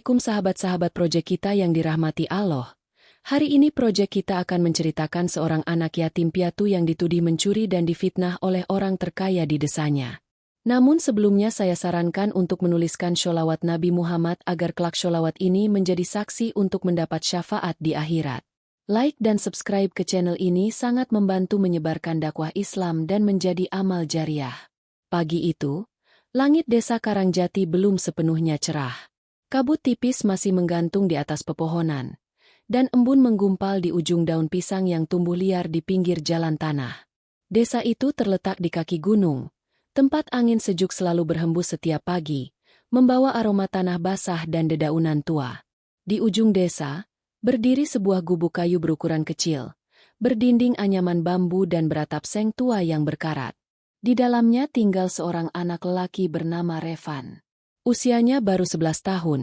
Assalamualaikum sahabat-sahabat proyek kita yang dirahmati Allah. Hari ini proyek kita akan menceritakan seorang anak yatim piatu yang ditudih mencuri dan difitnah oleh orang terkaya di desanya. Namun sebelumnya saya sarankan untuk menuliskan sholawat Nabi Muhammad agar kelak sholawat ini menjadi saksi untuk mendapat syafaat di akhirat. Like dan subscribe ke channel ini sangat membantu menyebarkan dakwah Islam dan menjadi amal jariah. Pagi itu, langit desa Karangjati belum sepenuhnya cerah. Kabut tipis masih menggantung di atas pepohonan, dan embun menggumpal di ujung daun pisang yang tumbuh liar di pinggir jalan tanah. Desa itu terletak di kaki gunung, tempat angin sejuk selalu berhembus setiap pagi, membawa aroma tanah basah dan dedaunan tua. Di ujung desa, berdiri sebuah gubuk kayu berukuran kecil, berdinding anyaman bambu dan beratap seng tua yang berkarat. Di dalamnya tinggal seorang anak lelaki bernama Revan. Usianya baru 11 tahun,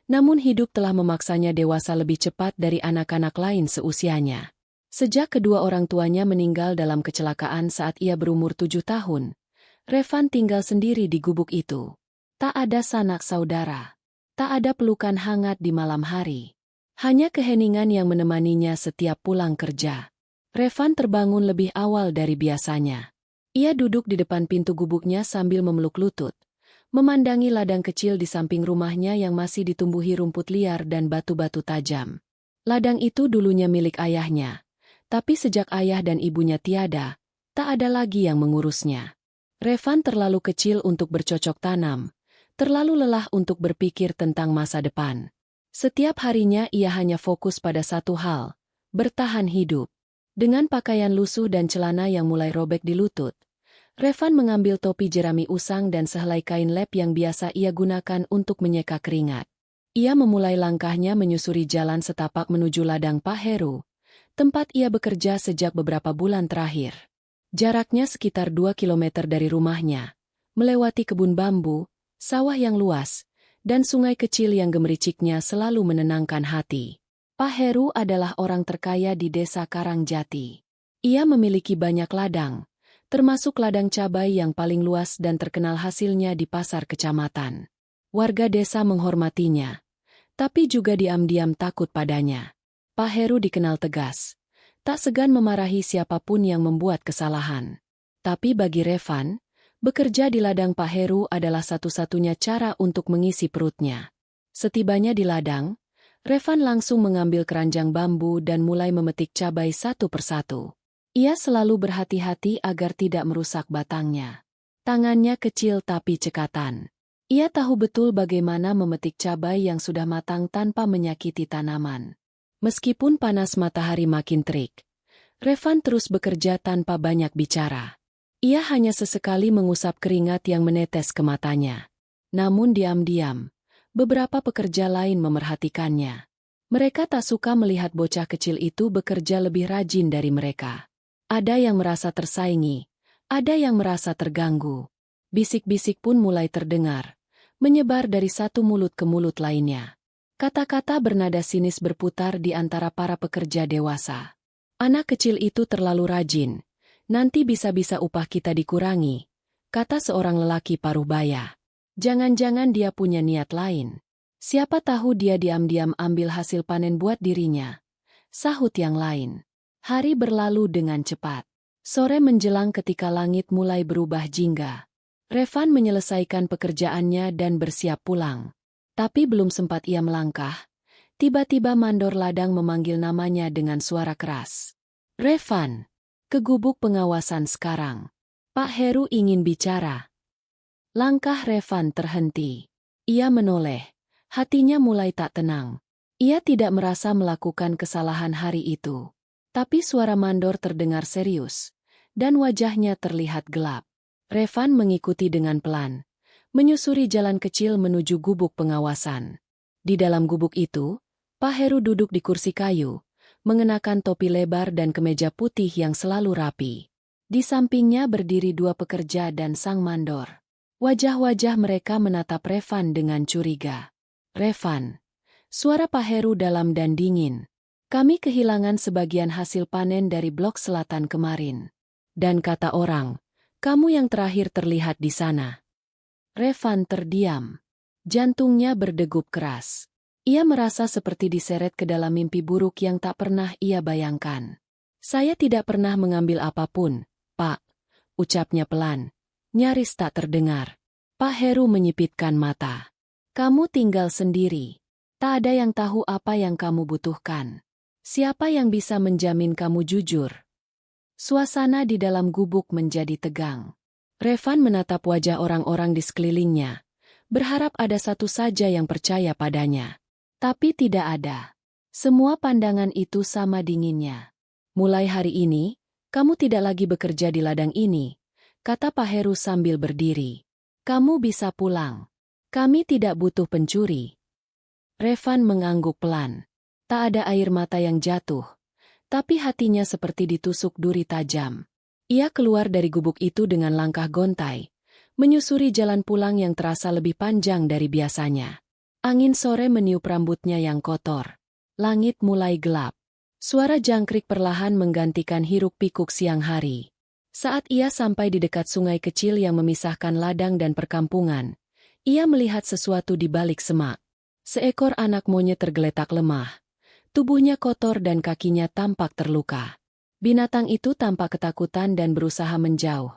namun hidup telah memaksanya dewasa lebih cepat dari anak-anak lain seusianya. Sejak kedua orang tuanya meninggal dalam kecelakaan saat ia berumur 7 tahun, Revan tinggal sendiri di gubuk itu. Tak ada sanak saudara, tak ada pelukan hangat di malam hari. Hanya keheningan yang menemaninya setiap pulang kerja. Revan terbangun lebih awal dari biasanya. Ia duduk di depan pintu gubuknya sambil memeluk lutut, memandangi ladang kecil di samping rumahnya yang masih ditumbuhi rumput liar dan batu-batu tajam. Ladang itu dulunya milik ayahnya, tapi sejak ayah dan ibunya tiada, tak ada lagi yang mengurusnya. Revan terlalu kecil untuk bercocok tanam, terlalu lelah untuk berpikir tentang masa depan. Setiap harinya ia hanya fokus pada satu hal, bertahan hidup. Dengan pakaian lusuh dan celana yang mulai robek di lutut, Revan mengambil topi jerami usang dan sehelai kain lep yang biasa ia gunakan untuk menyeka keringat. Ia memulai langkahnya menyusuri jalan setapak menuju ladang Pak Heru, tempat ia bekerja sejak beberapa bulan terakhir. Jaraknya sekitar 2 kilometer dari rumahnya, melewati kebun bambu, sawah yang luas, dan sungai kecil yang gemericiknya selalu menenangkan hati. Pak Heru adalah orang terkaya di desa Karangjati. Ia memiliki banyak ladang, termasuk ladang cabai yang paling luas dan terkenal hasilnya di pasar kecamatan. Warga desa menghormatinya, tapi juga diam-diam takut padanya. Pak Heru dikenal tegas, tak segan memarahi siapapun yang membuat kesalahan. Tapi bagi Revan, bekerja di ladang Pak Heru adalah satu-satunya cara untuk mengisi perutnya. Setibanya di ladang, Revan langsung mengambil keranjang bambu dan mulai memetik cabai satu persatu. Ia selalu berhati-hati agar tidak merusak batangnya. Tangannya kecil tapi cekatan. Ia tahu betul bagaimana memetik cabai yang sudah matang tanpa menyakiti tanaman. Meskipun panas matahari makin terik, Revan terus bekerja tanpa banyak bicara. Ia hanya sesekali mengusap keringat yang menetes ke matanya. Namun diam-diam, beberapa pekerja lain memerhatikannya. Mereka tak suka melihat bocah kecil itu bekerja lebih rajin dari mereka. Ada yang merasa tersaingi, ada yang merasa terganggu. Bisik-bisik pun mulai terdengar, menyebar dari satu mulut ke mulut lainnya. Kata-kata bernada sinis berputar di antara para pekerja dewasa. Anak kecil itu terlalu rajin, nanti bisa-bisa upah kita dikurangi, kata seorang lelaki paruh baya. Jangan-jangan dia punya niat lain. Siapa tahu dia diam-diam ambil hasil panen buat dirinya, sahut yang lain. Hari berlalu dengan cepat. Sore menjelang ketika langit mulai berubah jingga. Revan menyelesaikan pekerjaannya dan bersiap pulang. Tapi belum sempat ia melangkah, tiba-tiba mandor ladang memanggil namanya dengan suara keras. Revan, ke gubuk pengawasan sekarang. Pak Heru ingin bicara. Langkah Revan terhenti. Ia menoleh, hatinya mulai tak tenang. Ia tidak merasa melakukan kesalahan hari itu. Tapi suara mandor terdengar serius, dan wajahnya terlihat gelap. Revan mengikuti dengan pelan, menyusuri jalan kecil menuju gubuk pengawasan. Di dalam gubuk itu, Pak Heru duduk di kursi kayu, mengenakan topi lebar dan kemeja putih yang selalu rapi. Di sampingnya berdiri dua pekerja dan sang mandor. Wajah-wajah mereka menatap Revan dengan curiga. Revan, suara Pak Heru dalam dan dingin. Kami kehilangan sebagian hasil panen dari blok selatan kemarin. Dan kata orang, kamu yang terakhir terlihat di sana. Revan terdiam. Jantungnya berdegup keras. Ia merasa seperti diseret ke dalam mimpi buruk yang tak pernah ia bayangkan. Saya tidak pernah mengambil apapun, Pak, ucapnya pelan, nyaris tak terdengar. Pak Heru menyipitkan mata. Kamu tinggal sendiri. Tak ada yang tahu apa yang kamu butuhkan. Siapa yang bisa menjamin kamu jujur? Suasana di dalam gubuk menjadi tegang. Revan menatap wajah orang-orang di sekelilingnya, berharap ada satu saja yang percaya padanya. Tapi tidak ada. Semua pandangan itu sama dinginnya. Mulai hari ini, kamu tidak lagi bekerja di ladang ini, kata Pak Heru sambil berdiri. Kamu bisa pulang. Kami tidak butuh pencuri. Revan mengangguk pelan. Tak ada air mata yang jatuh, tapi hatinya seperti ditusuk duri tajam. Ia keluar dari gubuk itu dengan langkah gontai, menyusuri jalan pulang yang terasa lebih panjang dari biasanya. Angin sore meniup rambutnya yang kotor. Langit mulai gelap. Suara jangkrik perlahan menggantikan hiruk-pikuk siang hari. Saat ia sampai di dekat sungai kecil yang memisahkan ladang dan perkampungan, ia melihat sesuatu di balik semak. Seekor anak monyet tergeletak lemah. Tubuhnya kotor dan kakinya tampak terluka. Binatang itu tampak ketakutan dan berusaha menjauh,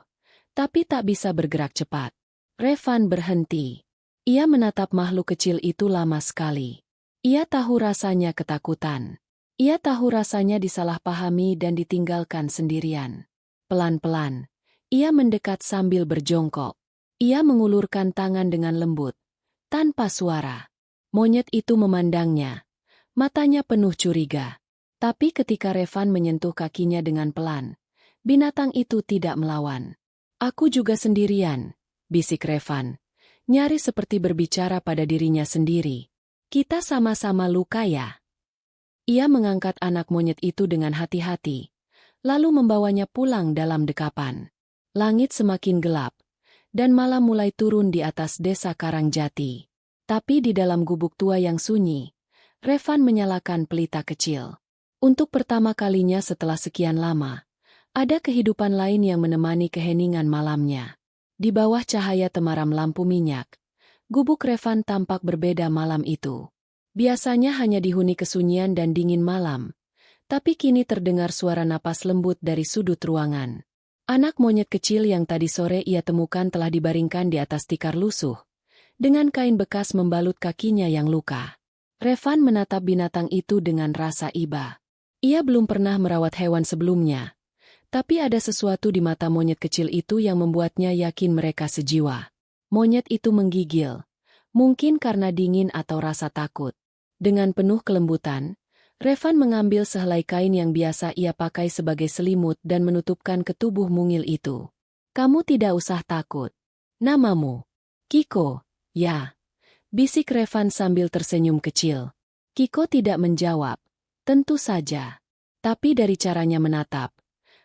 tapi tak bisa bergerak cepat. Revan berhenti. Ia menatap makhluk kecil itu lama sekali. Ia tahu rasanya ketakutan. Ia tahu rasanya disalahpahami dan ditinggalkan sendirian. Pelan-pelan, ia mendekat sambil berjongkok. Ia mengulurkan tangan dengan lembut, tanpa suara. Monyet itu memandangnya. Matanya penuh curiga. Tapi ketika Revan menyentuh kakinya dengan pelan, binatang itu tidak melawan. Aku juga sendirian, bisik Revan. Nyaris seperti berbicara pada dirinya sendiri. Kita sama-sama luka ya. Ia mengangkat anak monyet itu dengan hati-hati, lalu membawanya pulang dalam dekapan. Langit semakin gelap, dan malam mulai turun di atas desa Karangjati. Tapi di dalam gubuk tua yang sunyi, Revan menyalakan pelita kecil. Untuk pertama kalinya setelah sekian lama, ada kehidupan lain yang menemani keheningan malamnya. Di bawah cahaya temaram lampu minyak, gubuk Revan tampak berbeda malam itu. Biasanya hanya dihuni kesunyian dan dingin malam, tapi kini terdengar suara napas lembut dari sudut ruangan. Anak monyet kecil yang tadi sore ia temukan telah dibaringkan di atas tikar lusuh, dengan kain bekas membalut kakinya yang luka. Revan menatap binatang itu dengan rasa iba. Ia belum pernah merawat hewan sebelumnya. Tapi ada sesuatu di mata monyet kecil itu yang membuatnya yakin mereka sejiwa. Monyet itu menggigil, mungkin karena dingin atau rasa takut. Dengan penuh kelembutan, Revan mengambil sehelai kain yang biasa ia pakai sebagai selimut dan menutupkan ke tubuh mungil itu. Kamu tidak usah takut. Namamu? Kiko, ya. Bisik Revan sambil tersenyum kecil. Kiko tidak menjawab. Tentu saja. Tapi dari caranya menatap,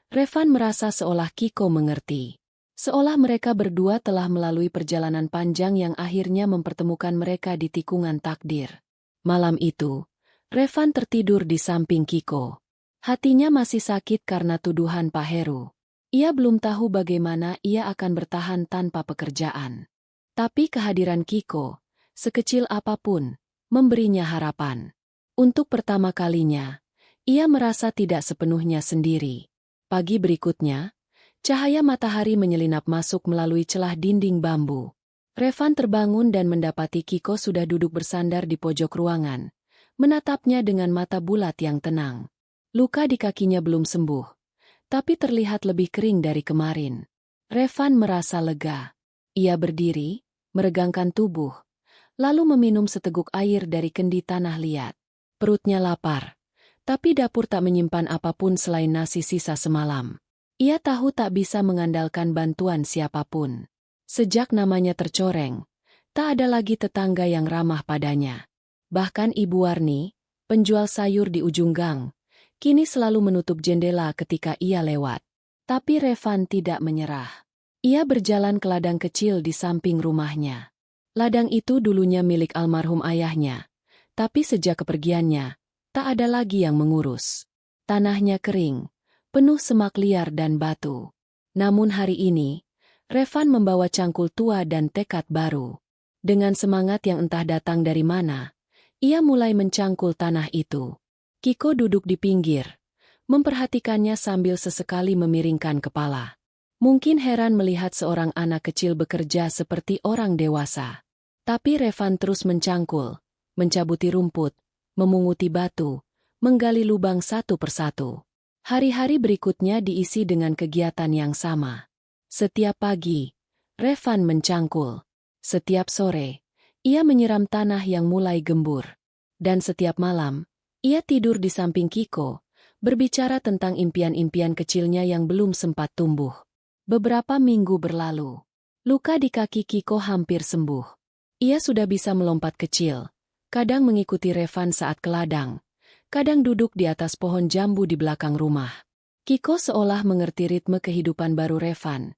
Revan merasa seolah Kiko mengerti. Seolah mereka berdua telah melalui perjalanan panjang yang akhirnya mempertemukan mereka di tikungan takdir. Malam itu, Revan tertidur di samping Kiko. Hatinya masih sakit karena tuduhan Pak Heru. Ia belum tahu bagaimana ia akan bertahan tanpa pekerjaan. Tapi kehadiran Kiko, sekecil apapun, memberinya harapan. Untuk pertama kalinya, ia merasa tidak sepenuhnya sendiri. Pagi berikutnya, cahaya matahari menyelinap masuk melalui celah dinding bambu. Revan terbangun dan mendapati Kiko sudah duduk bersandar di pojok ruangan, menatapnya dengan mata bulat yang tenang. Luka di kakinya belum sembuh, tapi terlihat lebih kering dari kemarin. Revan merasa lega. Ia berdiri, meregangkan tubuh, lalu meminum seteguk air dari kendi tanah liat. Perutnya lapar. Tapi dapur tak menyimpan apapun selain nasi sisa semalam. Ia tahu tak bisa mengandalkan bantuan siapapun. Sejak namanya tercoreng, tak ada lagi tetangga yang ramah padanya. Bahkan Ibu Warni, penjual sayur di ujung gang, kini selalu menutup jendela ketika ia lewat. Tapi Revan tidak menyerah. Ia berjalan ke ladang kecil di samping rumahnya. Ladang itu dulunya milik almarhum ayahnya, tapi sejak kepergiannya, tak ada lagi yang mengurus. Tanahnya kering, penuh semak liar dan batu. Namun hari ini, Revan membawa cangkul tua dan tekad baru. Dengan semangat yang entah datang dari mana, Ia mulai mencangkul tanah itu. Kiko duduk di pinggir, memperhatikannya sambil sesekali memiringkan kepala. Mungkin heran melihat seorang anak kecil bekerja seperti orang dewasa. Tapi Revan terus mencangkul, mencabuti rumput, memunguti batu, menggali lubang satu persatu. Hari-hari berikutnya diisi dengan kegiatan yang sama. Setiap pagi, Revan mencangkul. Setiap sore, ia menyiram tanah yang mulai gembur. Dan setiap malam, ia tidur di samping Kiko, berbicara tentang impian-impian kecilnya yang belum sempat tumbuh. Beberapa minggu berlalu. Luka di kaki Kiko hampir sembuh. Ia sudah bisa melompat kecil, kadang mengikuti Revan saat ke ladang, kadang duduk di atas pohon jambu di belakang rumah. Kiko seolah mengerti ritme kehidupan baru Revan,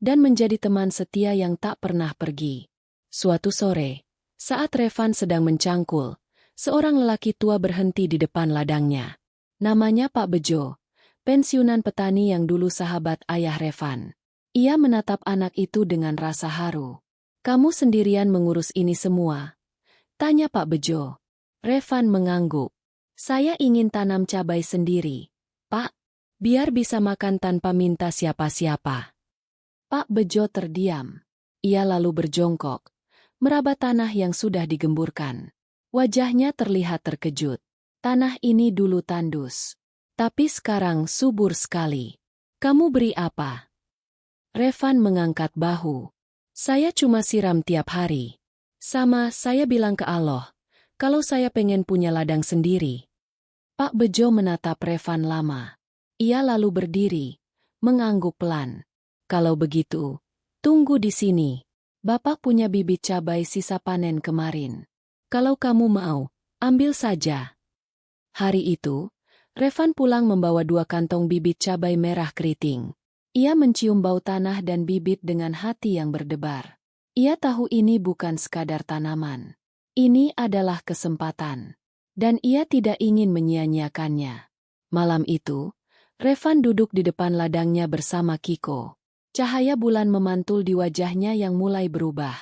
dan menjadi teman setia yang tak pernah pergi. Suatu sore, saat Revan sedang mencangkul, seorang lelaki tua berhenti di depan ladangnya. Namanya Pak Bejo, pensiunan petani yang dulu sahabat ayah Revan. Ia menatap anak itu dengan rasa haru. "Kamu sendirian mengurus ini semua?" tanya Pak Bejo. Revan mengangguk. "Saya ingin tanam cabai sendiri, Pak. Biar bisa makan tanpa minta siapa-siapa." Pak Bejo terdiam. Ia lalu berjongkok, meraba tanah yang sudah digemburkan. Wajahnya terlihat terkejut. Tanah ini dulu tandus, tapi sekarang subur sekali. "Kamu beri apa?" Revan mengangkat bahu. "Saya cuma siram tiap hari. Sama saya bilang ke Allah, kalau saya pengen punya ladang sendiri." Pak Bejo menatap Revan lama. Ia lalu berdiri, mengangguk pelan. "Kalau begitu, tunggu di sini. Bapak punya bibit cabai sisa panen kemarin. Kalau kamu mau, ambil saja." Hari itu, Revan pulang membawa 2 kantong bibit cabai merah keriting. Ia mencium bau tanah dan bibit dengan hati yang berdebar. Ia tahu ini bukan sekadar tanaman. Ini adalah kesempatan. Dan ia tidak ingin menyia-nyiakannya. Malam itu, Revan duduk di depan ladangnya bersama Kiko. Cahaya bulan memantul di wajahnya yang mulai berubah.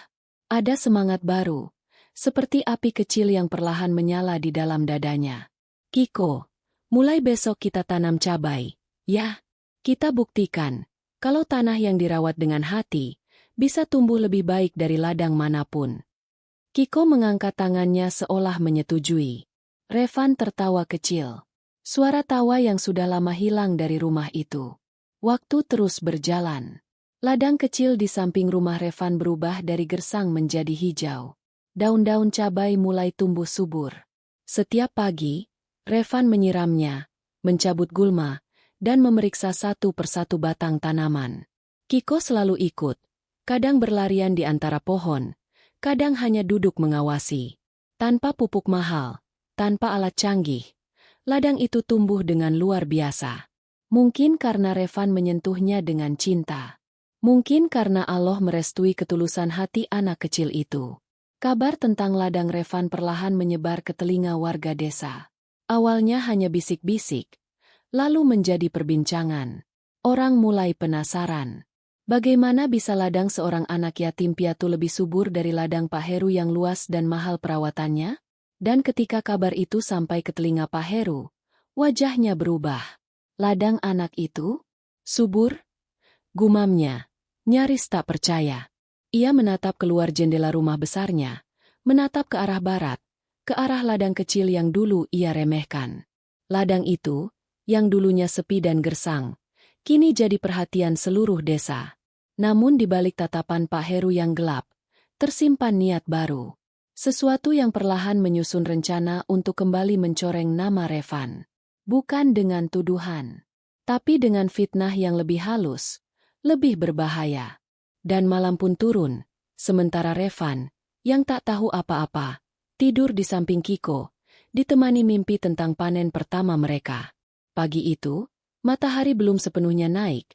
Ada semangat baru, seperti api kecil yang perlahan menyala di dalam dadanya. "Kiko, mulai besok kita tanam cabai, ya? Kita buktikan, kalau tanah yang dirawat dengan hati, bisa tumbuh lebih baik dari ladang manapun." Kiko mengangkat tangannya seolah menyetujui. Revan tertawa kecil. Suara tawa yang sudah lama hilang dari rumah itu. Waktu terus berjalan. Ladang kecil di samping rumah Revan berubah dari gersang menjadi hijau. Daun-daun cabai mulai tumbuh subur. Setiap pagi, Revan menyiramnya, mencabut gulma, dan memeriksa satu persatu batang tanaman. Kiko selalu ikut, kadang berlarian di antara pohon, kadang hanya duduk mengawasi. Tanpa pupuk mahal, tanpa alat canggih, ladang itu tumbuh dengan luar biasa. Mungkin karena Revan menyentuhnya dengan cinta. Mungkin karena Allah merestui ketulusan hati anak kecil itu. Kabar tentang ladang Revan perlahan menyebar ke telinga warga desa. Awalnya hanya bisik-bisik, lalu menjadi perbincangan. Orang mulai penasaran. Bagaimana bisa ladang seorang anak yatim piatu lebih subur dari ladang Pak Heru yang luas dan mahal perawatannya? Dan ketika kabar itu sampai ke telinga Pak Heru, wajahnya berubah. "Ladang anak itu? Subur?" gumamnya, nyaris tak percaya. Ia menatap keluar jendela rumah besarnya, menatap ke arah barat, ke arah ladang kecil yang dulu ia remehkan. Ladang itu, yang dulunya sepi dan gersang, kini jadi perhatian seluruh desa. Namun di balik tatapan Pak Heru yang gelap, tersimpan niat baru. Sesuatu yang perlahan menyusun rencana untuk kembali mencoreng nama Revan. Bukan dengan tuduhan, tapi dengan fitnah yang lebih halus, lebih berbahaya. Dan malam pun turun, sementara Revan, yang tak tahu apa-apa, tidur di samping Kiko, ditemani mimpi tentang panen pertama mereka. Pagi itu, matahari belum sepenuhnya naik,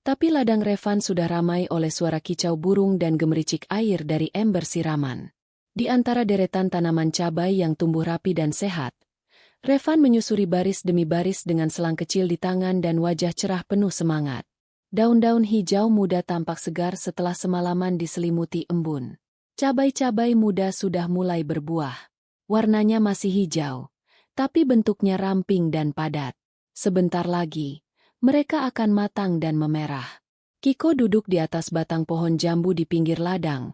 tapi ladang Revan sudah ramai oleh suara kicau burung dan gemericik air dari ember siraman. Di antara deretan tanaman cabai yang tumbuh rapi dan sehat, Revan menyusuri baris demi baris dengan selang kecil di tangan dan wajah cerah penuh semangat. Daun-daun hijau muda tampak segar setelah semalaman diselimuti embun. Cabai-cabai muda sudah mulai berbuah. Warnanya masih hijau, tapi bentuknya ramping dan padat. Sebentar lagi, mereka akan matang dan memerah. Kiko duduk di atas batang pohon jambu di pinggir ladang,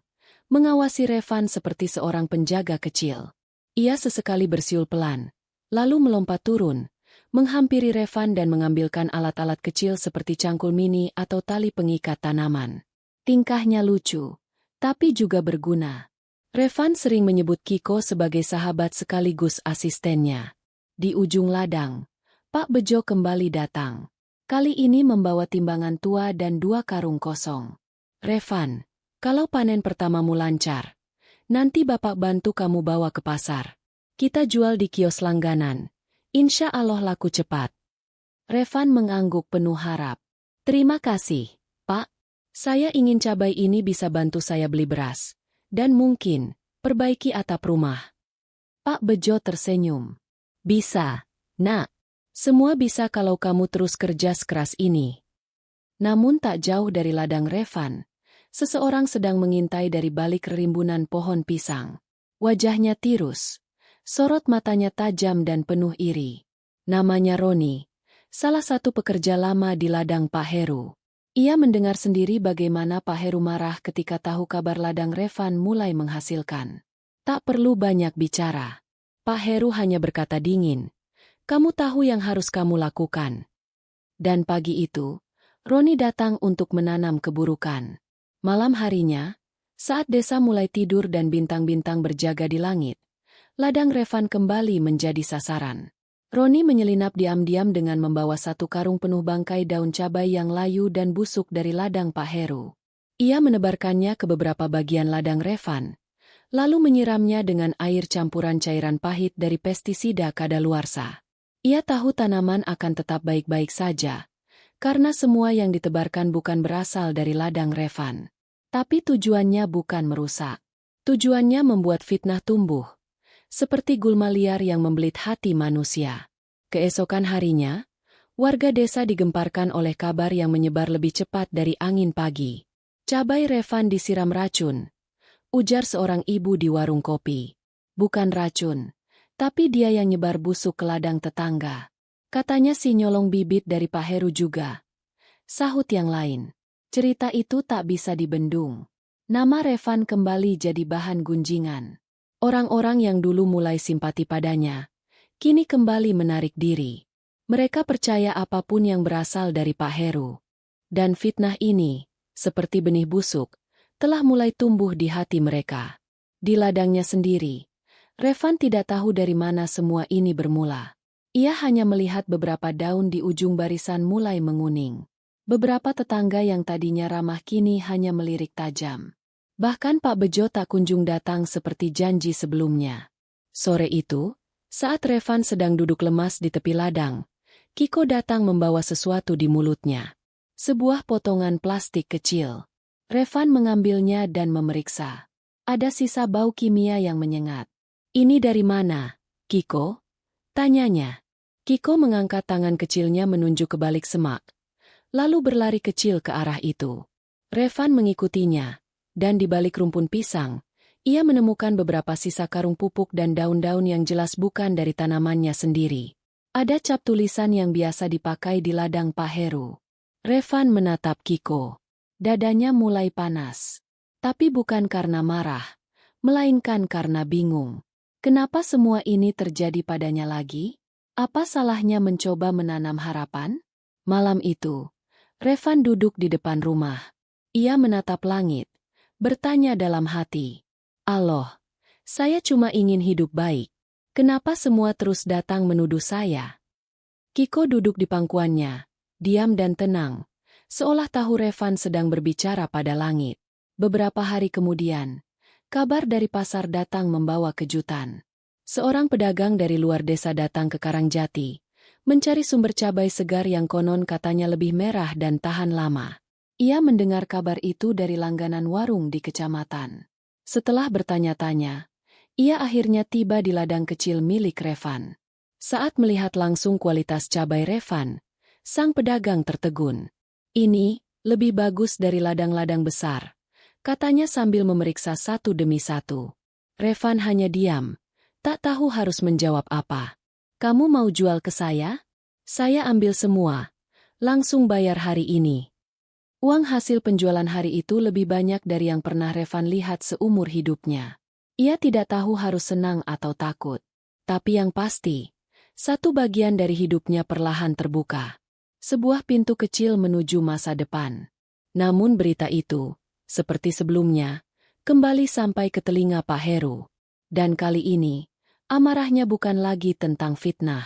mengawasi Revan seperti seorang penjaga kecil. Ia sesekali bersiul pelan, lalu melompat turun, menghampiri Revan dan mengambilkan alat-alat kecil seperti cangkul mini atau tali pengikat tanaman. Tingkahnya lucu, tapi juga berguna. Revan sering menyebut Kiko sebagai sahabat sekaligus asistennya. Di ujung ladang, Pak Bejo kembali datang. Kali ini membawa timbangan tua dan 2 karung kosong. Revan, kalau panen pertamamu lancar, nanti Bapak bantu kamu bawa ke pasar. Kita jual di kios langganan. Insya Allah laku cepat. Revan mengangguk penuh harap. Terima kasih, Pak. Saya ingin cabai ini bisa bantu saya beli beras. Dan mungkin, perbaiki atap rumah. Pak Bejo tersenyum. Bisa, Nak. Semua bisa kalau kamu terus kerja sekeras ini. Namun tak jauh dari ladang Revan, seseorang sedang mengintai dari balik rimbunan pohon pisang. Wajahnya tirus, sorot matanya tajam dan penuh iri. Namanya Roni, salah satu pekerja lama di ladang Pak Heru. Ia mendengar sendiri bagaimana Pak Heru marah ketika tahu kabar ladang Revan mulai menghasilkan. Tak perlu banyak bicara. Pak Heru hanya berkata dingin, "Kamu tahu yang harus kamu lakukan." Dan pagi itu, Roni datang untuk menanam keburukan. Malam harinya, saat desa mulai tidur dan bintang-bintang berjaga di langit, ladang Revan kembali menjadi sasaran. Roni menyelinap diam-diam dengan membawa 1 karung penuh bangkai daun cabai yang layu dan busuk dari ladang Pak Heru. Ia menebarkannya ke beberapa bagian ladang Revan, lalu menyiramnya dengan air campuran cairan pahit dari pestisida kadaluarsa. Ia tahu tanaman akan tetap baik-baik saja, karena semua yang ditebarkan bukan berasal dari ladang Revan. Tapi tujuannya bukan merusak. Tujuannya membuat fitnah tumbuh, seperti gulma liar yang membelit hati manusia. Keesokan harinya, warga desa digemparkan oleh kabar yang menyebar lebih cepat dari angin pagi. Cabai Revan disiram racun, ujar seorang ibu di warung kopi. Bukan racun, tapi dia yang nyebar busuk ke ladang tetangga. Katanya si nyolong bibit dari Pak Heru juga. Sahut yang lain. Cerita itu tak bisa dibendung. Nama Revan kembali jadi bahan gunjingan. Orang-orang yang dulu mulai simpati padanya, kini kembali menarik diri. Mereka percaya apapun yang berasal dari Pak Heru. Dan fitnah ini, seperti benih busuk, telah mulai tumbuh di hati mereka. Di ladangnya sendiri, Revan tidak tahu dari mana semua ini bermula. Ia hanya melihat beberapa daun di ujung barisan mulai menguning. Beberapa tetangga yang tadinya ramah kini hanya melirik tajam. Bahkan Pak Bejo tak kunjung datang seperti janji sebelumnya. Sore itu, saat Revan sedang duduk lemas di tepi ladang, Kiko datang membawa sesuatu di mulutnya. Sebuah potongan plastik kecil. Revan mengambilnya dan memeriksa. Ada sisa bau kimia yang menyengat. "Ini dari mana, Kiko?" tanyanya. Kiko mengangkat tangan kecilnya menunjuk ke balik semak, lalu berlari kecil ke arah itu. Revan mengikutinya. Dan di balik rumpun pisang, ia menemukan beberapa sisa karung pupuk dan daun-daun yang jelas bukan dari tanamannya sendiri. Ada cap tulisan yang biasa dipakai di ladang Pak Heru. Revan menatap Kiko. Dadanya mulai panas. Tapi bukan karena marah, melainkan karena bingung. Kenapa semua ini terjadi padanya lagi? Apa salahnya mencoba menanam harapan? Malam itu, Revan duduk di depan rumah. Ia menatap langit, bertanya dalam hati, "Allah, saya cuma ingin hidup baik. Kenapa semua terus datang menuduh saya?" Kiko duduk di pangkuannya, diam dan tenang, seolah tahu Revan sedang berbicara pada langit. Beberapa hari kemudian, kabar dari pasar datang membawa kejutan. Seorang pedagang dari luar desa datang ke Karangjati, mencari sumber cabai segar yang konon katanya lebih merah dan tahan lama. Ia mendengar kabar itu dari langganan warung di kecamatan. Setelah bertanya-tanya, ia akhirnya tiba di ladang kecil milik Revan. Saat melihat langsung kualitas cabai Revan, sang pedagang tertegun. "Ini lebih bagus dari ladang-ladang besar," katanya sambil memeriksa satu demi satu. Revan hanya diam, Tak tahu harus menjawab apa. Kamu mau jual ke saya? Saya ambil semua. Langsung bayar hari ini. Uang hasil penjualan hari itu lebih banyak dari yang pernah Revan lihat seumur hidupnya. Ia tidak tahu harus senang atau takut. Tapi yang pasti, satu bagian dari hidupnya perlahan terbuka. Sebuah pintu kecil menuju masa depan. Namun berita itu, seperti sebelumnya, kembali sampai ke telinga Pak Heru. Dan kali ini, amarahnya bukan lagi tentang fitnah,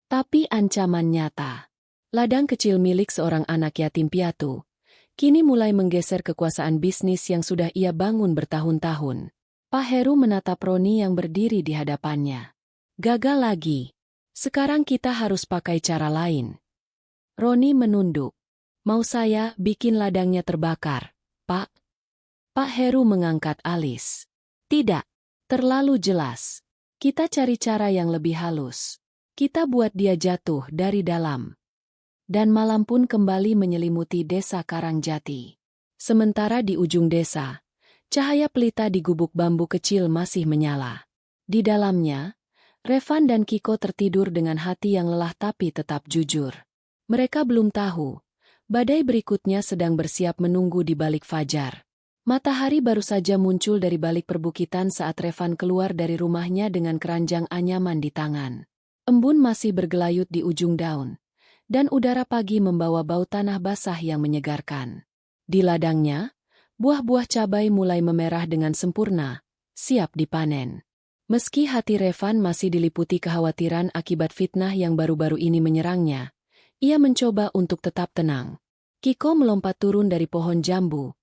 tapi ancaman nyata. Ladang kecil milik seorang anak yatim piatu, kini mulai menggeser kekuasaan bisnis yang sudah ia bangun bertahun-tahun. Pak Heru menatap Roni yang berdiri di hadapannya. Gagal lagi. Sekarang kita harus pakai cara lain. Roni menunduk. Mau saya bikin ladangnya terbakar, Pak? Pak Heru mengangkat alis. Tidak. Terlalu jelas. Kita cari cara yang lebih halus. Kita buat dia jatuh dari dalam. Dan malam pun kembali menyelimuti desa Karangjati. Sementara di ujung desa, cahaya pelita di gubuk bambu kecil masih menyala. Di dalamnya, Revan dan Kiko tertidur dengan hati yang lelah tapi tetap jujur. Mereka belum tahu, badai berikutnya sedang bersiap menunggu di balik fajar. Matahari baru saja muncul dari balik perbukitan saat Revan keluar dari rumahnya dengan keranjang anyaman di tangan. Embun masih bergelayut di ujung daun, dan udara pagi membawa bau tanah basah yang menyegarkan. Di ladangnya, buah-buah cabai mulai memerah dengan sempurna, siap dipanen. Meski hati Revan masih diliputi kekhawatiran akibat fitnah yang baru-baru ini menyerangnya, ia mencoba untuk tetap tenang. Kiko melompat turun dari pohon jambu,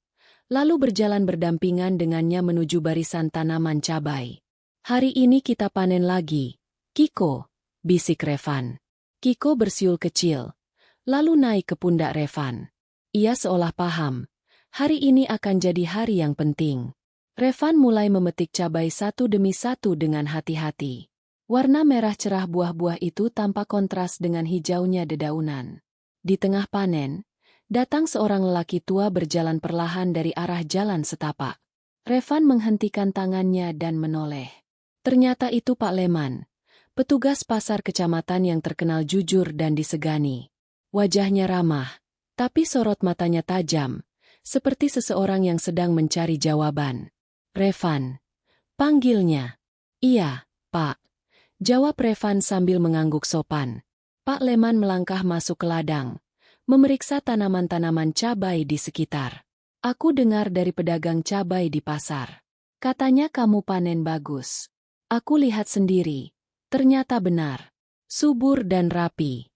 lalu berjalan berdampingan dengannya menuju barisan tanaman cabai. Hari ini kita panen lagi, Kiko, bisik Revan. Kiko bersiul kecil, lalu naik ke pundak Revan. Ia seolah paham. Hari ini akan jadi hari yang penting. Revan mulai memetik cabai satu demi satu dengan hati-hati. Warna merah cerah buah-buah itu tampak kontras dengan hijaunya dedaunan. Di tengah panen, datang seorang lelaki tua berjalan perlahan dari arah jalan setapak. Revan menghentikan tangannya dan menoleh. Ternyata itu Pak Leman, petugas pasar kecamatan yang terkenal jujur dan disegani. Wajahnya ramah, tapi sorot matanya tajam, seperti seseorang yang sedang mencari jawaban. Revan, panggilnya. Iya, Pak. Jawab Revan sambil mengangguk sopan. Pak Leman melangkah masuk ke ladang, memeriksa tanaman-tanaman cabai di sekitar. Aku dengar dari pedagang cabai di pasar. Katanya kamu panen bagus. Aku lihat sendiri. Ternyata benar. Subur dan rapi.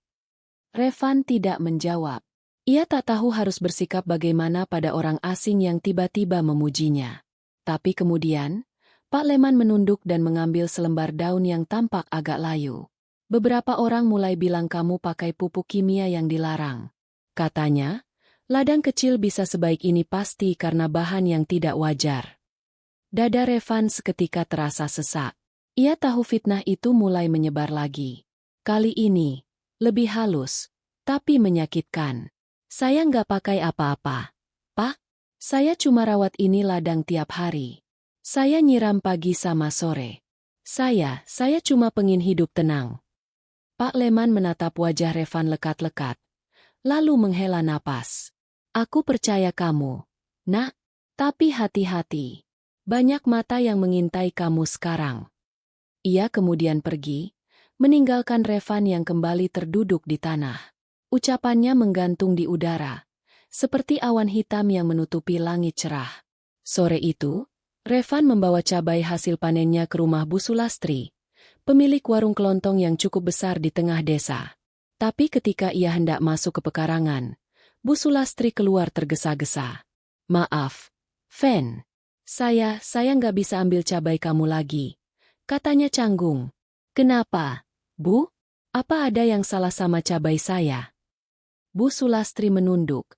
Revan tidak menjawab. Ia tak tahu harus bersikap bagaimana pada orang asing yang tiba-tiba memujinya. Tapi kemudian, Pak Leman menunduk dan mengambil selembar daun yang tampak agak layu. Beberapa orang mulai bilang kamu pakai pupuk kimia yang dilarang. Katanya, ladang kecil bisa sebaik ini pasti karena bahan yang tidak wajar. Dada Revan seketika terasa sesak. Ia tahu fitnah itu mulai menyebar lagi. Kali ini, lebih halus, tapi menyakitkan. Saya nggak pakai apa-apa. Pak, saya cuma rawat ini ladang tiap hari. Saya nyiram pagi sama sore. Saya cuma pengin hidup tenang. Pak Leman menatap wajah Revan lekat-lekat, lalu menghela napas. Aku percaya kamu, Nak, tapi hati-hati. Banyak mata yang mengintai kamu sekarang. Ia kemudian pergi, meninggalkan Revan yang kembali terduduk di tanah. Ucapannya menggantung di udara, seperti awan hitam yang menutupi langit cerah. Sore itu, Revan membawa cabai hasil panennya ke rumah Bu Sulastri, pemilik warung kelontong yang cukup besar di tengah desa. Tapi ketika ia hendak masuk ke pekarangan, Bu Sulastri keluar tergesa-gesa. Maaf, Fen. Saya nggak bisa ambil cabai kamu lagi. Katanya canggung. Kenapa, Bu? Apa ada yang salah sama cabai saya? Bu Sulastri menunduk,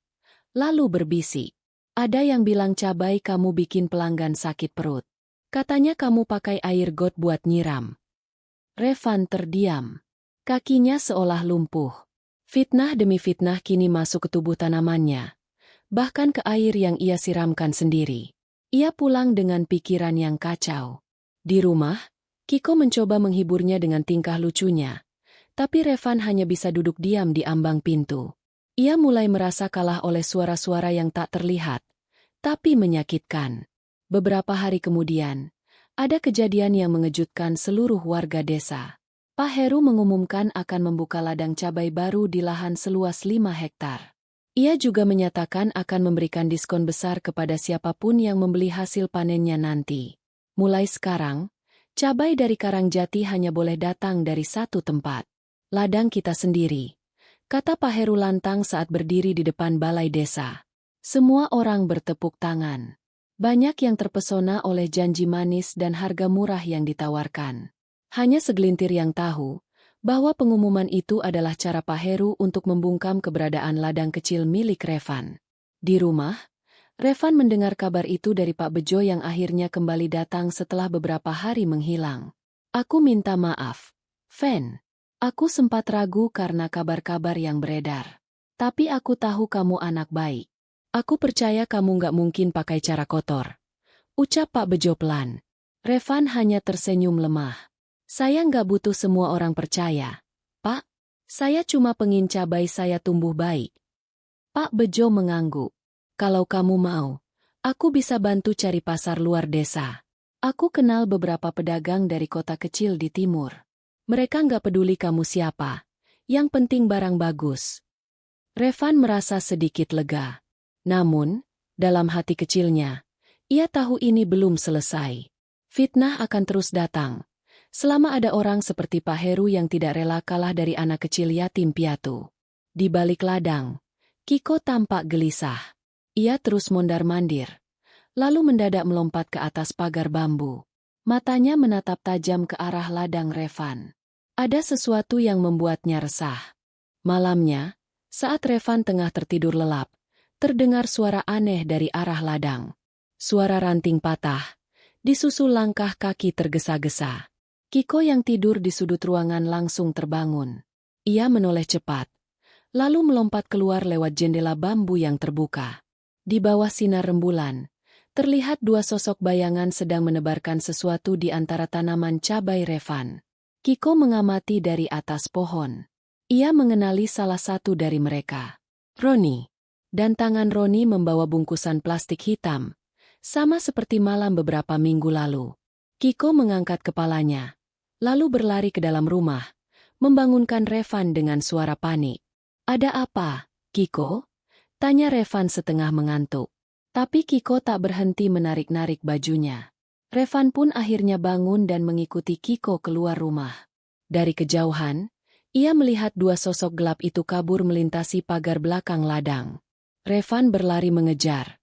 lalu berbisik. Ada yang bilang cabai kamu bikin pelanggan sakit perut. Katanya kamu pakai air got buat nyiram. Revan terdiam. Kakinya seolah lumpuh. Fitnah demi fitnah kini masuk ke tubuh tanamannya. Bahkan ke air yang ia siramkan sendiri. Ia pulang dengan pikiran yang kacau. Di rumah, Kiko mencoba menghiburnya dengan tingkah lucunya, tapi Revan hanya bisa duduk diam di ambang pintu. Ia mulai merasa kalah oleh suara-suara yang tak terlihat, tapi menyakitkan. Beberapa hari kemudian, ada kejadian yang mengejutkan seluruh warga desa. Pak Heru mengumumkan akan membuka ladang cabai baru di lahan seluas 5 hektar. Ia juga menyatakan akan memberikan diskon besar kepada siapapun yang membeli hasil panennya nanti. Mulai sekarang, cabai dari Karangjati hanya boleh datang dari satu tempat. Ladang kita sendiri, kata Pak Heru lantang saat berdiri di depan balai desa. Semua orang bertepuk tangan. Banyak yang terpesona oleh janji manis dan harga murah yang ditawarkan. Hanya segelintir yang tahu bahwa pengumuman itu adalah cara Pak Heru untuk membungkam keberadaan ladang kecil milik Revan. Di rumah, Revan mendengar kabar itu dari Pak Bejo yang akhirnya kembali datang setelah beberapa hari menghilang. Aku minta maaf, Fen. Aku sempat ragu karena kabar-kabar yang beredar. Tapi aku tahu kamu anak baik. Aku percaya kamu nggak mungkin pakai cara kotor, ucap Pak Bejo pelan. Revan hanya tersenyum lemah. Saya nggak butuh semua orang percaya, Pak. Saya cuma pengin cabai saya tumbuh baik. Pak Bejo mengangguk. Kalau kamu mau, aku bisa bantu cari pasar luar desa. Aku kenal beberapa pedagang dari kota kecil di timur. Mereka nggak peduli kamu siapa. Yang penting barang bagus. Revan merasa sedikit lega. Namun, dalam hati kecilnya, ia tahu ini belum selesai. Fitnah akan terus datang. Selama ada orang seperti Pak Heru yang tidak rela kalah dari anak kecil yatim piatu. Di balik ladang, Kiko tampak gelisah. Ia terus mondar-mandir, lalu mendadak melompat ke atas pagar bambu. Matanya menatap tajam ke arah ladang Revan. Ada sesuatu yang membuatnya resah. Malamnya, saat Revan tengah tertidur lelap, terdengar suara aneh dari arah ladang. Suara ranting patah, disusul langkah kaki tergesa-gesa. Kiko yang tidur di sudut ruangan langsung terbangun. Ia menoleh cepat, lalu melompat keluar lewat jendela bambu yang terbuka. Di bawah sinar rembulan, terlihat dua sosok bayangan sedang menebarkan sesuatu di antara tanaman cabai Revan. Kiko mengamati dari atas pohon. Ia mengenali salah satu dari mereka, Roni. Dan tangan Roni membawa bungkusan plastik hitam, sama seperti malam beberapa minggu lalu. Kiko mengangkat kepalanya, lalu berlari ke dalam rumah, membangunkan Revan dengan suara panik. Ada apa, Kiko? Tanya Revan setengah mengantuk. Tapi Kiko tak berhenti menarik-narik bajunya. Revan pun akhirnya bangun dan mengikuti Kiko keluar rumah. Dari kejauhan, ia melihat dua sosok gelap itu kabur melintasi pagar belakang ladang. Revan berlari mengejar,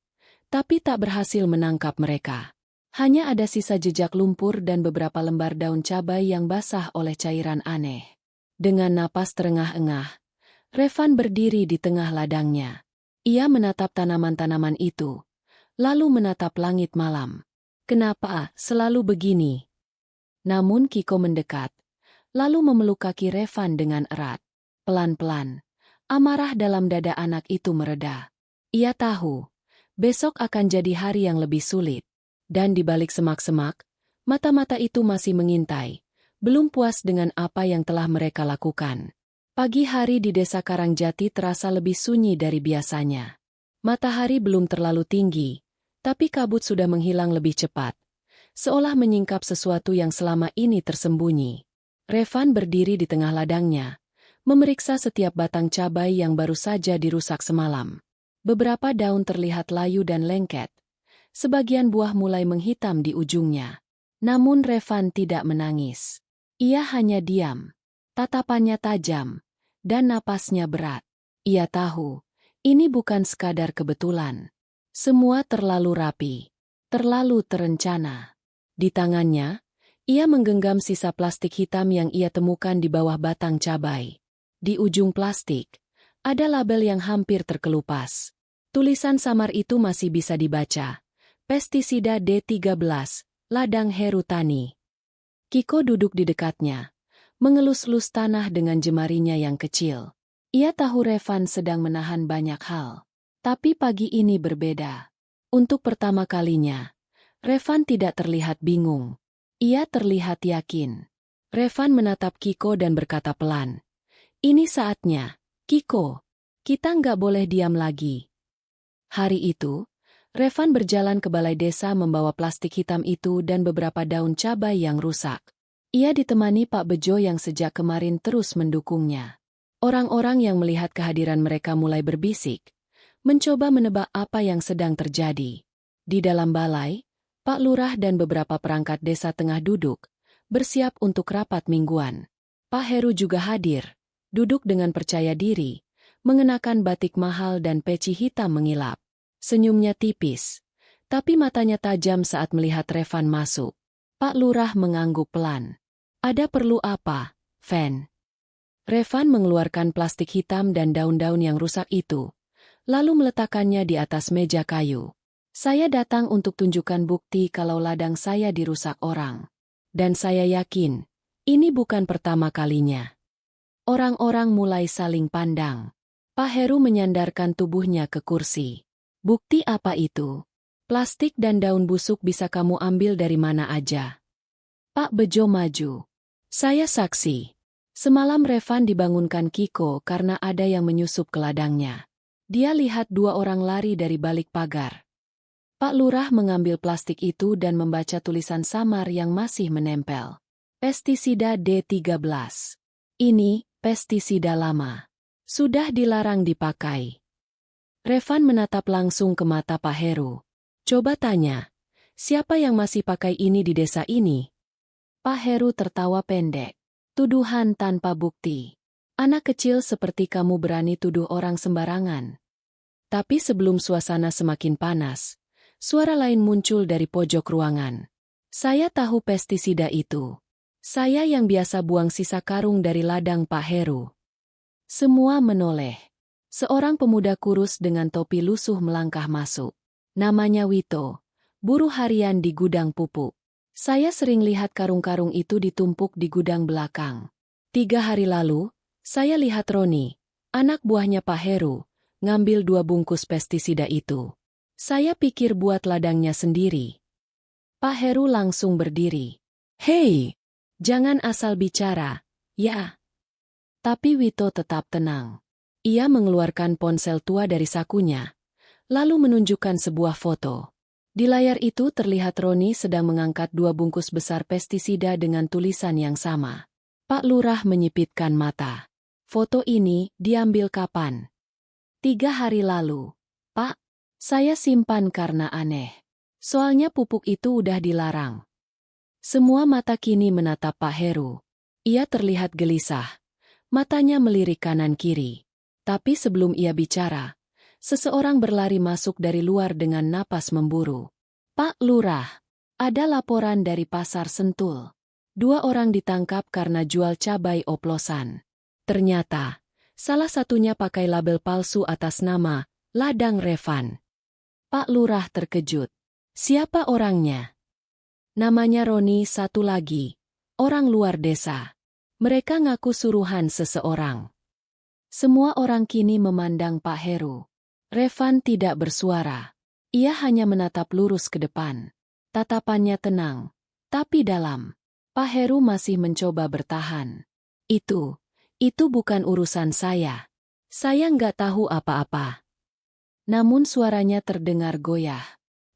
tapi tak berhasil menangkap mereka. Hanya ada sisa jejak lumpur dan beberapa lembar daun cabai yang basah oleh cairan aneh. Dengan napas terengah-engah, Revan berdiri di tengah ladangnya. Ia menatap tanaman-tanaman itu, lalu menatap langit malam. Kenapa selalu begini? Namun Kiko mendekat, lalu memeluk kaki Revan dengan erat. Pelan-pelan, amarah dalam dada anak itu mereda. Ia tahu, besok akan jadi hari yang lebih sulit. Dan di balik semak-semak, mata-mata itu masih mengintai, belum puas dengan apa yang telah mereka lakukan. Pagi hari di desa Karangjati terasa lebih sunyi dari biasanya. Matahari belum terlalu tinggi, tapi kabut sudah menghilang lebih cepat, seolah menyingkap sesuatu yang selama ini tersembunyi. Revan berdiri di tengah ladangnya, memeriksa setiap batang cabai yang baru saja dirusak semalam. Beberapa daun terlihat layu dan lengket. Sebagian buah mulai menghitam di ujungnya. Namun Revan tidak menangis. Ia hanya diam. Tatapannya tajam, dan napasnya berat. Ia tahu, ini bukan sekadar kebetulan. Semua terlalu rapi, terlalu terencana. Di tangannya, ia menggenggam sisa plastik hitam yang ia temukan di bawah batang cabai. Di ujung plastik, ada label yang hampir terkelupas. Tulisan samar itu masih bisa dibaca. Pestisida D13, ladang Heru Tani. Kiko duduk di dekatnya, mengelus-elus tanah dengan jemarinya yang kecil. Ia tahu Revan sedang menahan banyak hal. Tapi pagi ini berbeda. Untuk pertama kalinya, Revan tidak terlihat bingung. Ia terlihat yakin. Revan menatap Kiko dan berkata pelan. Ini saatnya, Kiko. Kita nggak boleh diam lagi. Hari itu, Revan berjalan ke balai desa membawa plastik hitam itu dan beberapa daun cabai yang rusak. Ia ditemani Pak Bejo yang sejak kemarin terus mendukungnya. Orang-orang yang melihat kehadiran mereka mulai berbisik, mencoba menebak apa yang sedang terjadi. Di dalam balai, Pak Lurah dan beberapa perangkat desa tengah duduk, bersiap untuk rapat mingguan. Pak Heru juga hadir, duduk dengan percaya diri, mengenakan batik mahal dan peci hitam mengilap. Senyumnya tipis, tapi matanya tajam saat melihat Revan masuk. Pak Lurah mengangguk pelan. Ada perlu apa, Van? Revan mengeluarkan plastik hitam dan daun-daun yang rusak itu, lalu meletakkannya di atas meja kayu. Saya datang untuk tunjukkan bukti kalau ladang saya dirusak orang. Dan saya yakin, ini bukan pertama kalinya. Orang-orang mulai saling pandang. Pak Heru menyandarkan tubuhnya ke kursi. Bukti apa itu? Plastik dan daun busuk bisa kamu ambil dari mana aja. Pak Bejo maju. Saya saksi. Semalam Revan dibangunkan Kiko karena ada yang menyusup ke ladangnya. Dia lihat dua orang lari dari balik pagar. Pak Lurah mengambil plastik itu dan membaca tulisan samar yang masih menempel. Pestisida D13. Ini, pestisida lama. Sudah dilarang dipakai. Revan menatap langsung ke mata Pak Heru. Coba tanya, siapa yang masih pakai ini di desa ini? Pak Heru tertawa pendek. Tuduhan tanpa bukti. Anak kecil seperti kamu berani tuduh orang sembarangan. Tapi sebelum suasana semakin panas, suara lain muncul dari pojok ruangan. Saya tahu pestisida itu. Saya yang biasa buang sisa karung dari ladang Pak Heru. Semua menoleh. Seorang pemuda kurus dengan topi lusuh melangkah masuk. Namanya Wito, buruh harian di gudang pupuk. Saya sering lihat karung-karung itu ditumpuk di gudang belakang. 3 hari lalu, saya lihat Roni, anak buahnya Pak Heru, ngambil 2 bungkus pestisida itu. Saya pikir buat ladangnya sendiri. Pak Heru langsung berdiri. Hei, jangan asal bicara, ya. Tapi Wito tetap tenang. Ia mengeluarkan ponsel tua dari sakunya, lalu menunjukkan sebuah foto. Di layar itu terlihat Roni sedang mengangkat 2 bungkus besar pestisida dengan tulisan yang sama. Pak Lurah menyipitkan mata. Foto ini diambil kapan? 3 hari lalu. Pak, saya simpan karena aneh. Soalnya pupuk itu udah dilarang. Semua mata kini menatap Pak Heru. Ia terlihat gelisah. Matanya melirik kanan-kiri. Tapi sebelum ia bicara, seseorang berlari masuk dari luar dengan napas memburu. Pak Lurah, ada laporan dari Pasar Sentul. 2 orang ditangkap karena jual cabai oplosan. Ternyata, salah satunya pakai label palsu atas nama Ladang Revan. Pak Lurah terkejut. Siapa orangnya? Namanya Roni, satu lagi. Orang luar desa. Mereka ngaku suruhan seseorang. Semua orang kini memandang Pak Heru. Revan tidak bersuara. Ia hanya menatap lurus ke depan. Tatapannya tenang, tapi dalam. Pak Heru masih mencoba bertahan. Itu bukan urusan saya. Saya nggak tahu apa-apa. Namun suaranya terdengar goyah.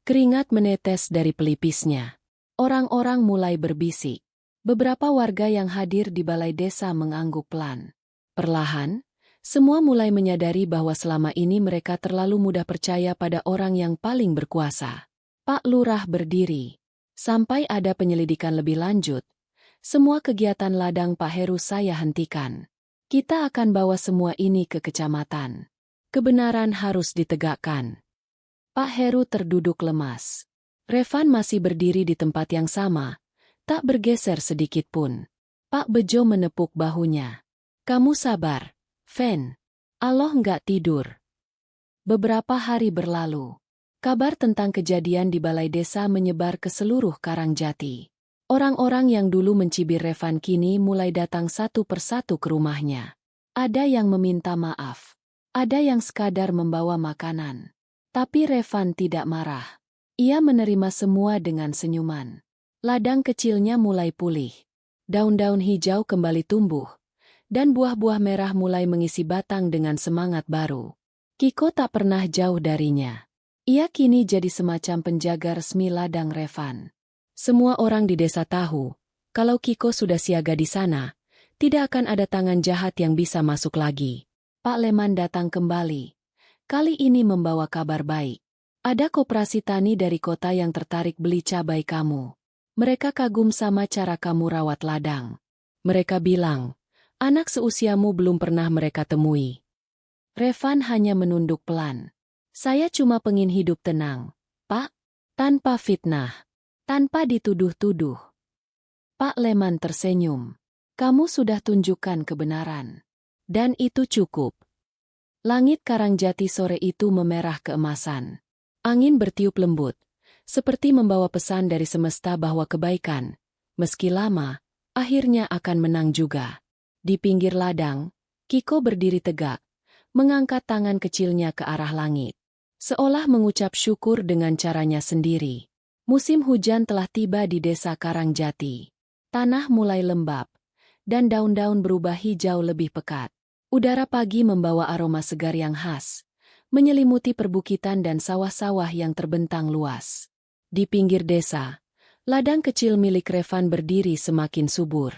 Keringat menetes dari pelipisnya. Orang-orang mulai berbisik. Beberapa warga yang hadir di balai desa mengangguk pelan. Perlahan, semua mulai menyadari bahwa selama ini mereka terlalu mudah percaya pada orang yang paling berkuasa. Pak Lurah berdiri. Sampai ada penyelidikan lebih lanjut, semua kegiatan ladang Pak Heru saya hentikan. Kita akan bawa semua ini ke kecamatan. Kebenaran harus ditegakkan. Pak Heru terduduk lemas. Revan masih berdiri di tempat yang sama, tak bergeser sedikit pun. Pak Bejo menepuk bahunya. Kamu sabar, Van. Allah nggak tidur. Beberapa hari berlalu. Kabar tentang kejadian di balai desa menyebar ke seluruh Karangjati. Orang-orang yang dulu mencibir Revan kini mulai datang satu persatu ke rumahnya. Ada yang meminta maaf. Ada yang sekadar membawa makanan. Tapi Revan tidak marah. Ia menerima semua dengan senyuman. Ladang kecilnya mulai pulih. Daun-daun hijau kembali tumbuh, dan buah-buah merah mulai mengisi batang dengan semangat baru. Kiko tak pernah jauh darinya. Ia kini jadi semacam penjaga resmi ladang Revan. Semua orang di desa tahu, kalau Kiko sudah siaga di sana, tidak akan ada tangan jahat yang bisa masuk lagi. Pak Leman datang kembali. Kali ini membawa kabar baik. Ada koperasi tani dari kota yang tertarik beli cabai kamu. Mereka kagum sama cara kamu rawat ladang. Mereka bilang, anak seusiamu belum pernah mereka temui. Revan hanya menunduk pelan. Saya cuma pengin hidup tenang, Pak. Tanpa fitnah. Tanpa dituduh-tuduh. Pak Leman tersenyum. Kamu sudah tunjukkan kebenaran. Dan itu cukup. Langit Karangjati sore itu memerah keemasan. Angin bertiup lembut, seperti membawa pesan dari semesta bahwa kebaikan, meski lama, akhirnya akan menang juga. Di pinggir ladang, Kiko berdiri tegak, mengangkat tangan kecilnya ke arah langit. Seolah mengucap syukur dengan caranya sendiri. Musim hujan telah tiba di desa Karangjati. Tanah mulai lembab, dan daun-daun berubah hijau lebih pekat. Udara pagi membawa aroma segar yang khas, menyelimuti perbukitan dan sawah-sawah yang terbentang luas. Di pinggir desa, ladang kecil milik Revan berdiri semakin subur.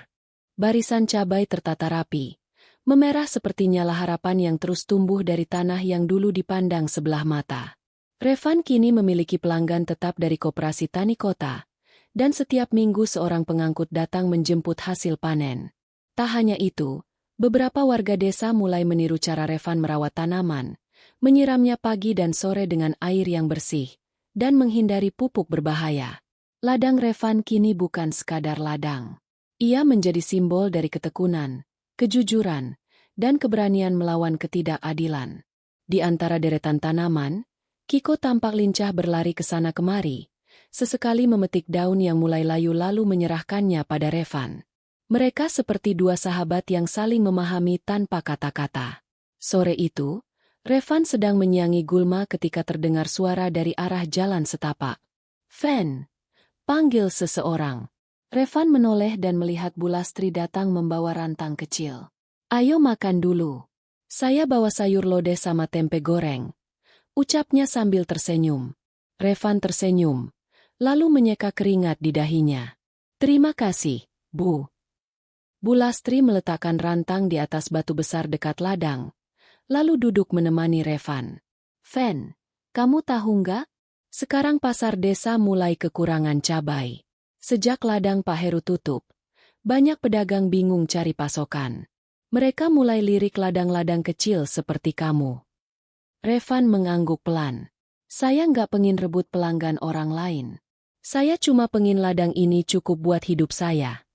Barisan cabai tertata rapi, memerah seperti nyala harapan yang terus tumbuh dari tanah yang dulu dipandang sebelah mata. Revan kini memiliki pelanggan tetap dari koperasi tani kota, dan setiap minggu seorang pengangkut datang menjemput hasil panen. Tak hanya itu, beberapa warga desa mulai meniru cara Revan merawat tanaman, menyiramnya pagi dan sore dengan air yang bersih, dan menghindari pupuk berbahaya. Ladang Revan kini bukan sekadar ladang. Ia menjadi simbol dari ketekunan, kejujuran, dan keberanian melawan ketidakadilan. Di antara deretan tanaman, Kiko tampak lincah berlari ke sana kemari, sesekali memetik daun yang mulai layu lalu menyerahkannya pada Revan. Mereka seperti dua sahabat yang saling memahami tanpa kata-kata. Sore itu, Revan sedang menyiangi gulma ketika terdengar suara dari arah jalan setapak. "Fen!" panggil seseorang. Revan menoleh dan melihat Bulastri datang membawa rantang kecil. "Ayo makan dulu. Saya bawa sayur lodeh sama tempe goreng," ucapnya sambil tersenyum. Revan tersenyum, lalu menyeka keringat di dahinya. "Terima kasih, Bu." Bulastri meletakkan rantang di atas batu besar dekat ladang, lalu duduk menemani Revan. "Fen, kamu tahu nggak? Sekarang pasar desa mulai kekurangan cabai. Sejak ladang Pak Heru tutup, banyak pedagang bingung cari pasokan. Mereka mulai lirik ladang-ladang kecil seperti kamu." Revan mengangguk pelan. "Saya nggak pengin rebut pelanggan orang lain. Saya cuma pengin ladang ini cukup buat hidup saya."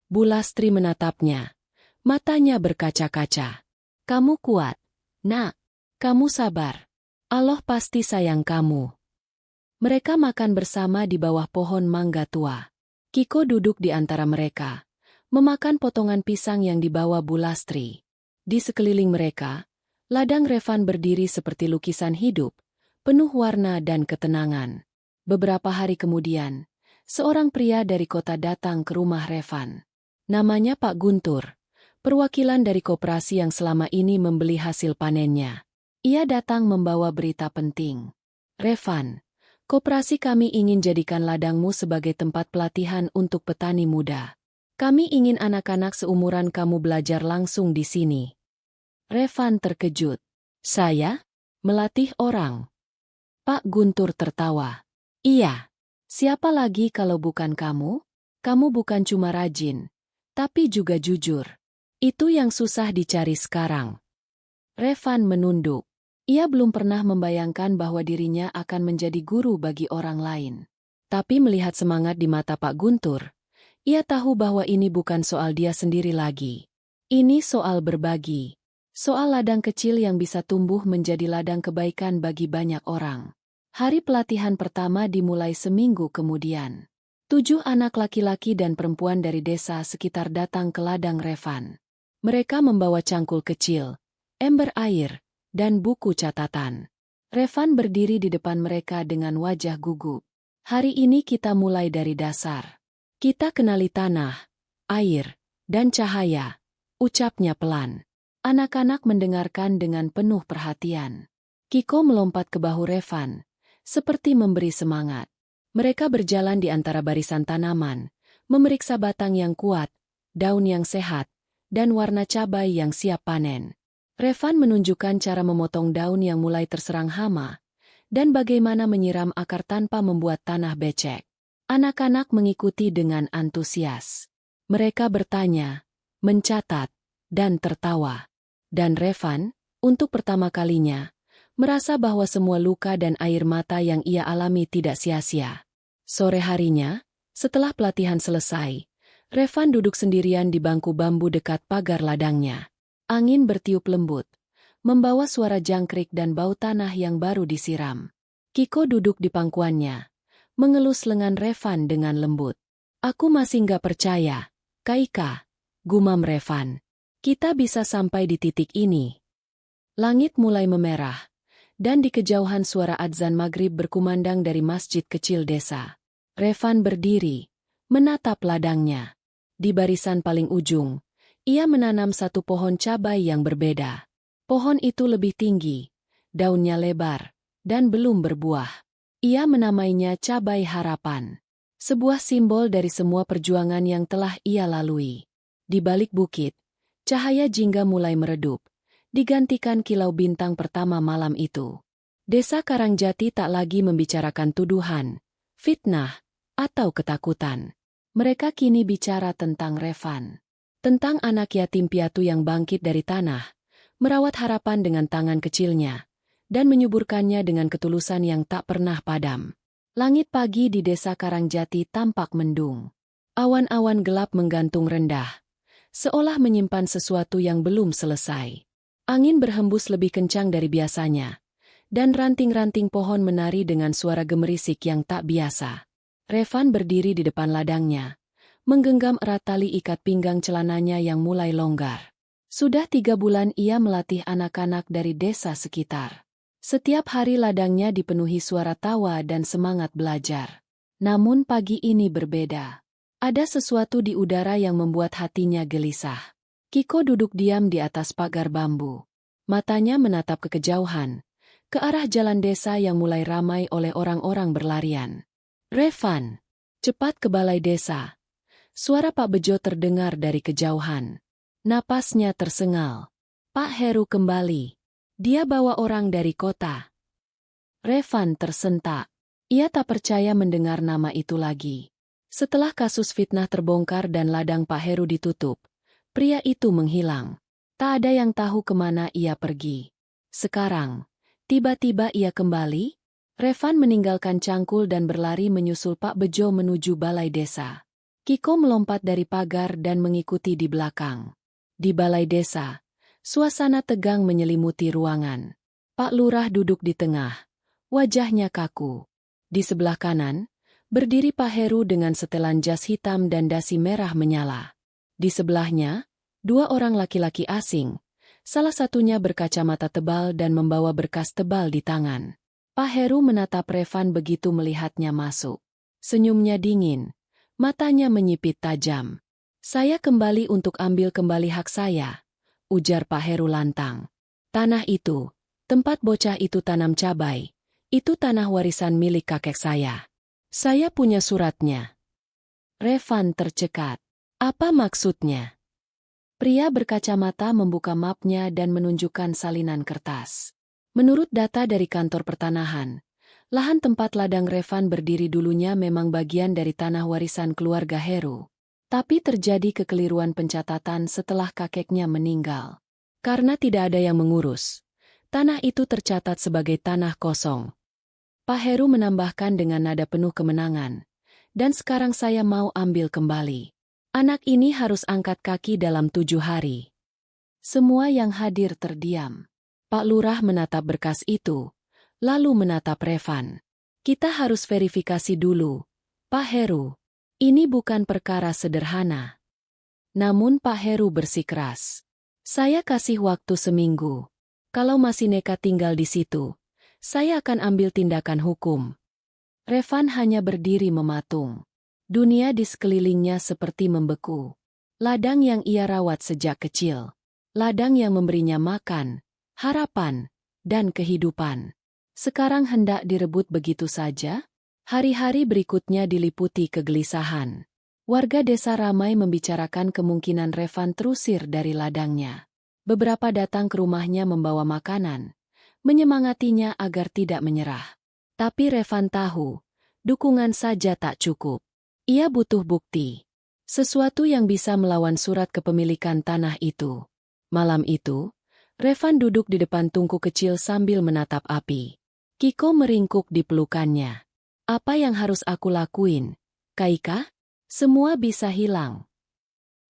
Bulastri menatapnya. Matanya berkaca-kaca. "Kamu kuat, Nak. Kamu sabar. Allah pasti sayang kamu." Mereka makan bersama di bawah pohon mangga tua. Kiko duduk di antara mereka, memakan potongan pisang yang dibawa Bulastri. Di sekeliling mereka, ladang Revan berdiri seperti lukisan hidup, penuh warna dan ketenangan. Beberapa hari kemudian, seorang pria dari kota datang ke rumah Revan. Namanya Pak Guntur, perwakilan dari koperasi yang selama ini membeli hasil panennya. Ia datang membawa berita penting. "Revan, koperasi kami ingin jadikan ladangmu sebagai tempat pelatihan untuk petani muda. Kami ingin anak-anak seumuran kamu belajar langsung di sini." Revan terkejut. "Saya? Melatih orang?" Pak Guntur tertawa. "Iya. Siapa lagi kalau bukan kamu? Kamu bukan cuma rajin, tapi juga jujur. Itu yang susah dicari sekarang." Revan menunduk. Ia belum pernah membayangkan bahwa dirinya akan menjadi guru bagi orang lain. Tapi melihat semangat di mata Pak Guntur, ia tahu bahwa ini bukan soal dia sendiri lagi. Ini soal berbagi. Soal ladang kecil yang bisa tumbuh menjadi ladang kebaikan bagi banyak orang. Hari pelatihan pertama dimulai seminggu kemudian. 7 anak laki-laki dan perempuan dari desa sekitar datang ke ladang Revan. Mereka membawa cangkul kecil, ember air, dan buku catatan. Revan berdiri di depan mereka dengan wajah gugup. "Hari ini kita mulai dari dasar. Kita kenali tanah, air, dan cahaya, ucapnya pelan. Anak-anak mendengarkan dengan penuh perhatian. Kiko melompat ke bahu Revan, seperti memberi semangat. Mereka berjalan di antara barisan tanaman, memeriksa batang yang kuat, daun yang sehat, dan warna cabai yang siap panen. Revan menunjukkan cara memotong daun yang mulai terserang hama, dan bagaimana menyiram akar tanpa membuat tanah becek. Anak-anak mengikuti dengan antusias. Mereka bertanya, mencatat, dan tertawa. Dan Revan, untuk pertama kalinya, merasa bahwa semua luka dan air mata yang ia alami tidak sia-sia. Sore harinya, setelah pelatihan selesai, Revan duduk sendirian di bangku bambu dekat pagar ladangnya. Angin bertiup lembut, membawa suara jangkrik dan bau tanah yang baru disiram. Kiko duduk di pangkuannya, mengelus lengan Revan dengan lembut. Aku masih nggak percaya, Kaika, gumam Revan. Kita bisa sampai di titik ini. Langit mulai memerah, dan di kejauhan suara adzan maghrib berkumandang dari masjid kecil desa. Revan berdiri, menatap ladangnya. Di barisan paling ujung, ia menanam satu pohon cabai yang berbeda. Pohon itu lebih tinggi, daunnya lebar, dan belum berbuah. Ia menamainya cabai harapan. Sebuah simbol dari semua perjuangan yang telah ia lalui. Di balik bukit, cahaya jingga mulai meredup, digantikan kilau bintang pertama malam itu. Desa Karangjati tak lagi membicarakan tuduhan, fitnah, atau ketakutan. Mereka kini bicara tentang Revan. Tentang anak yatim piatu yang bangkit dari tanah, merawat harapan dengan tangan kecilnya, dan menyuburkannya dengan ketulusan yang tak pernah padam. Langit pagi di desa Karangjati tampak mendung. Awan-awan gelap menggantung rendah, seolah menyimpan sesuatu yang belum selesai. Angin berhembus lebih kencang dari biasanya, dan ranting-ranting pohon menari dengan suara gemerisik yang tak biasa. Revan berdiri di depan ladangnya, menggenggam erat tali ikat pinggang celananya yang mulai longgar. Sudah 3 bulan ia melatih anak-anak dari desa sekitar. Setiap hari ladangnya dipenuhi suara tawa dan semangat belajar. Namun pagi ini berbeda. Ada sesuatu di udara yang membuat hatinya gelisah. Kiko duduk diam di atas pagar bambu. Matanya menatap ke kejauhan, ke arah jalan desa yang mulai ramai oleh orang-orang berlarian. Revan, cepat ke balai desa. Suara Pak Bejo terdengar dari kejauhan. Napasnya tersengal. Pak Heru kembali. Dia bawa orang dari kota. Revan tersentak. Ia tak percaya mendengar nama itu lagi. Setelah kasus fitnah terbongkar dan ladang Pak Heru ditutup, pria itu menghilang. Tak ada yang tahu kemana ia pergi. Sekarang, tiba-tiba ia kembali. Revan meninggalkan cangkul dan berlari menyusul Pak Bejo menuju balai desa. Kiko melompat dari pagar dan mengikuti di belakang. Di balai desa, suasana tegang menyelimuti ruangan. Pak Lurah duduk di tengah, wajahnya kaku. Di sebelah kanan, berdiri Pak Heru dengan setelan jas hitam dan dasi merah menyala. Di sebelahnya, 2 orang laki-laki asing, salah satunya berkacamata tebal dan membawa berkas tebal di tangan. Pak Heru menatap Revan begitu melihatnya masuk. Senyumnya dingin, matanya menyipit tajam. Saya kembali untuk ambil kembali hak saya, ujar Pak Heru lantang. Tanah itu, tempat bocah itu tanam cabai, itu tanah warisan milik kakek saya. Saya punya suratnya. Revan tercekat. Apa maksudnya? Pria berkacamata membuka mapnya dan menunjukkan salinan kertas. Menurut data dari kantor pertanahan, lahan tempat ladang Revan berdiri dulunya memang bagian dari tanah warisan keluarga Heru. Tapi terjadi kekeliruan pencatatan setelah kakeknya meninggal. Karena tidak ada yang mengurus, tanah itu tercatat sebagai tanah kosong. Pak Heru menambahkan dengan nada penuh kemenangan. Dan sekarang saya mau ambil kembali. Anak ini harus angkat kaki dalam 7 hari. Semua yang hadir terdiam. Pak Lurah menatap berkas itu, lalu menatap Revan. Kita harus verifikasi dulu, Pak Heru. Ini bukan perkara sederhana. Namun Pak Heru bersikeras. Saya kasih waktu seminggu. Kalau masih nekat tinggal di situ, saya akan ambil tindakan hukum. Revan hanya berdiri mematung. Dunia di sekelilingnya seperti membeku. Ladang yang ia rawat sejak kecil. Ladang yang memberinya makan, harapan, dan kehidupan. Sekarang hendak direbut begitu saja? Hari-hari berikutnya diliputi kegelisahan. Warga desa ramai membicarakan kemungkinan Revan terusir dari ladangnya. Beberapa datang ke rumahnya membawa makanan, menyemangatinya agar tidak menyerah. Tapi Revan tahu, dukungan saja tak cukup. Ia butuh bukti. Sesuatu yang bisa melawan surat kepemilikan tanah itu. Malam itu, Revan duduk di depan tungku kecil sambil menatap api. Kiko meringkuk di pelukannya. Apa yang harus aku lakuin, Kaika? Semua bisa hilang.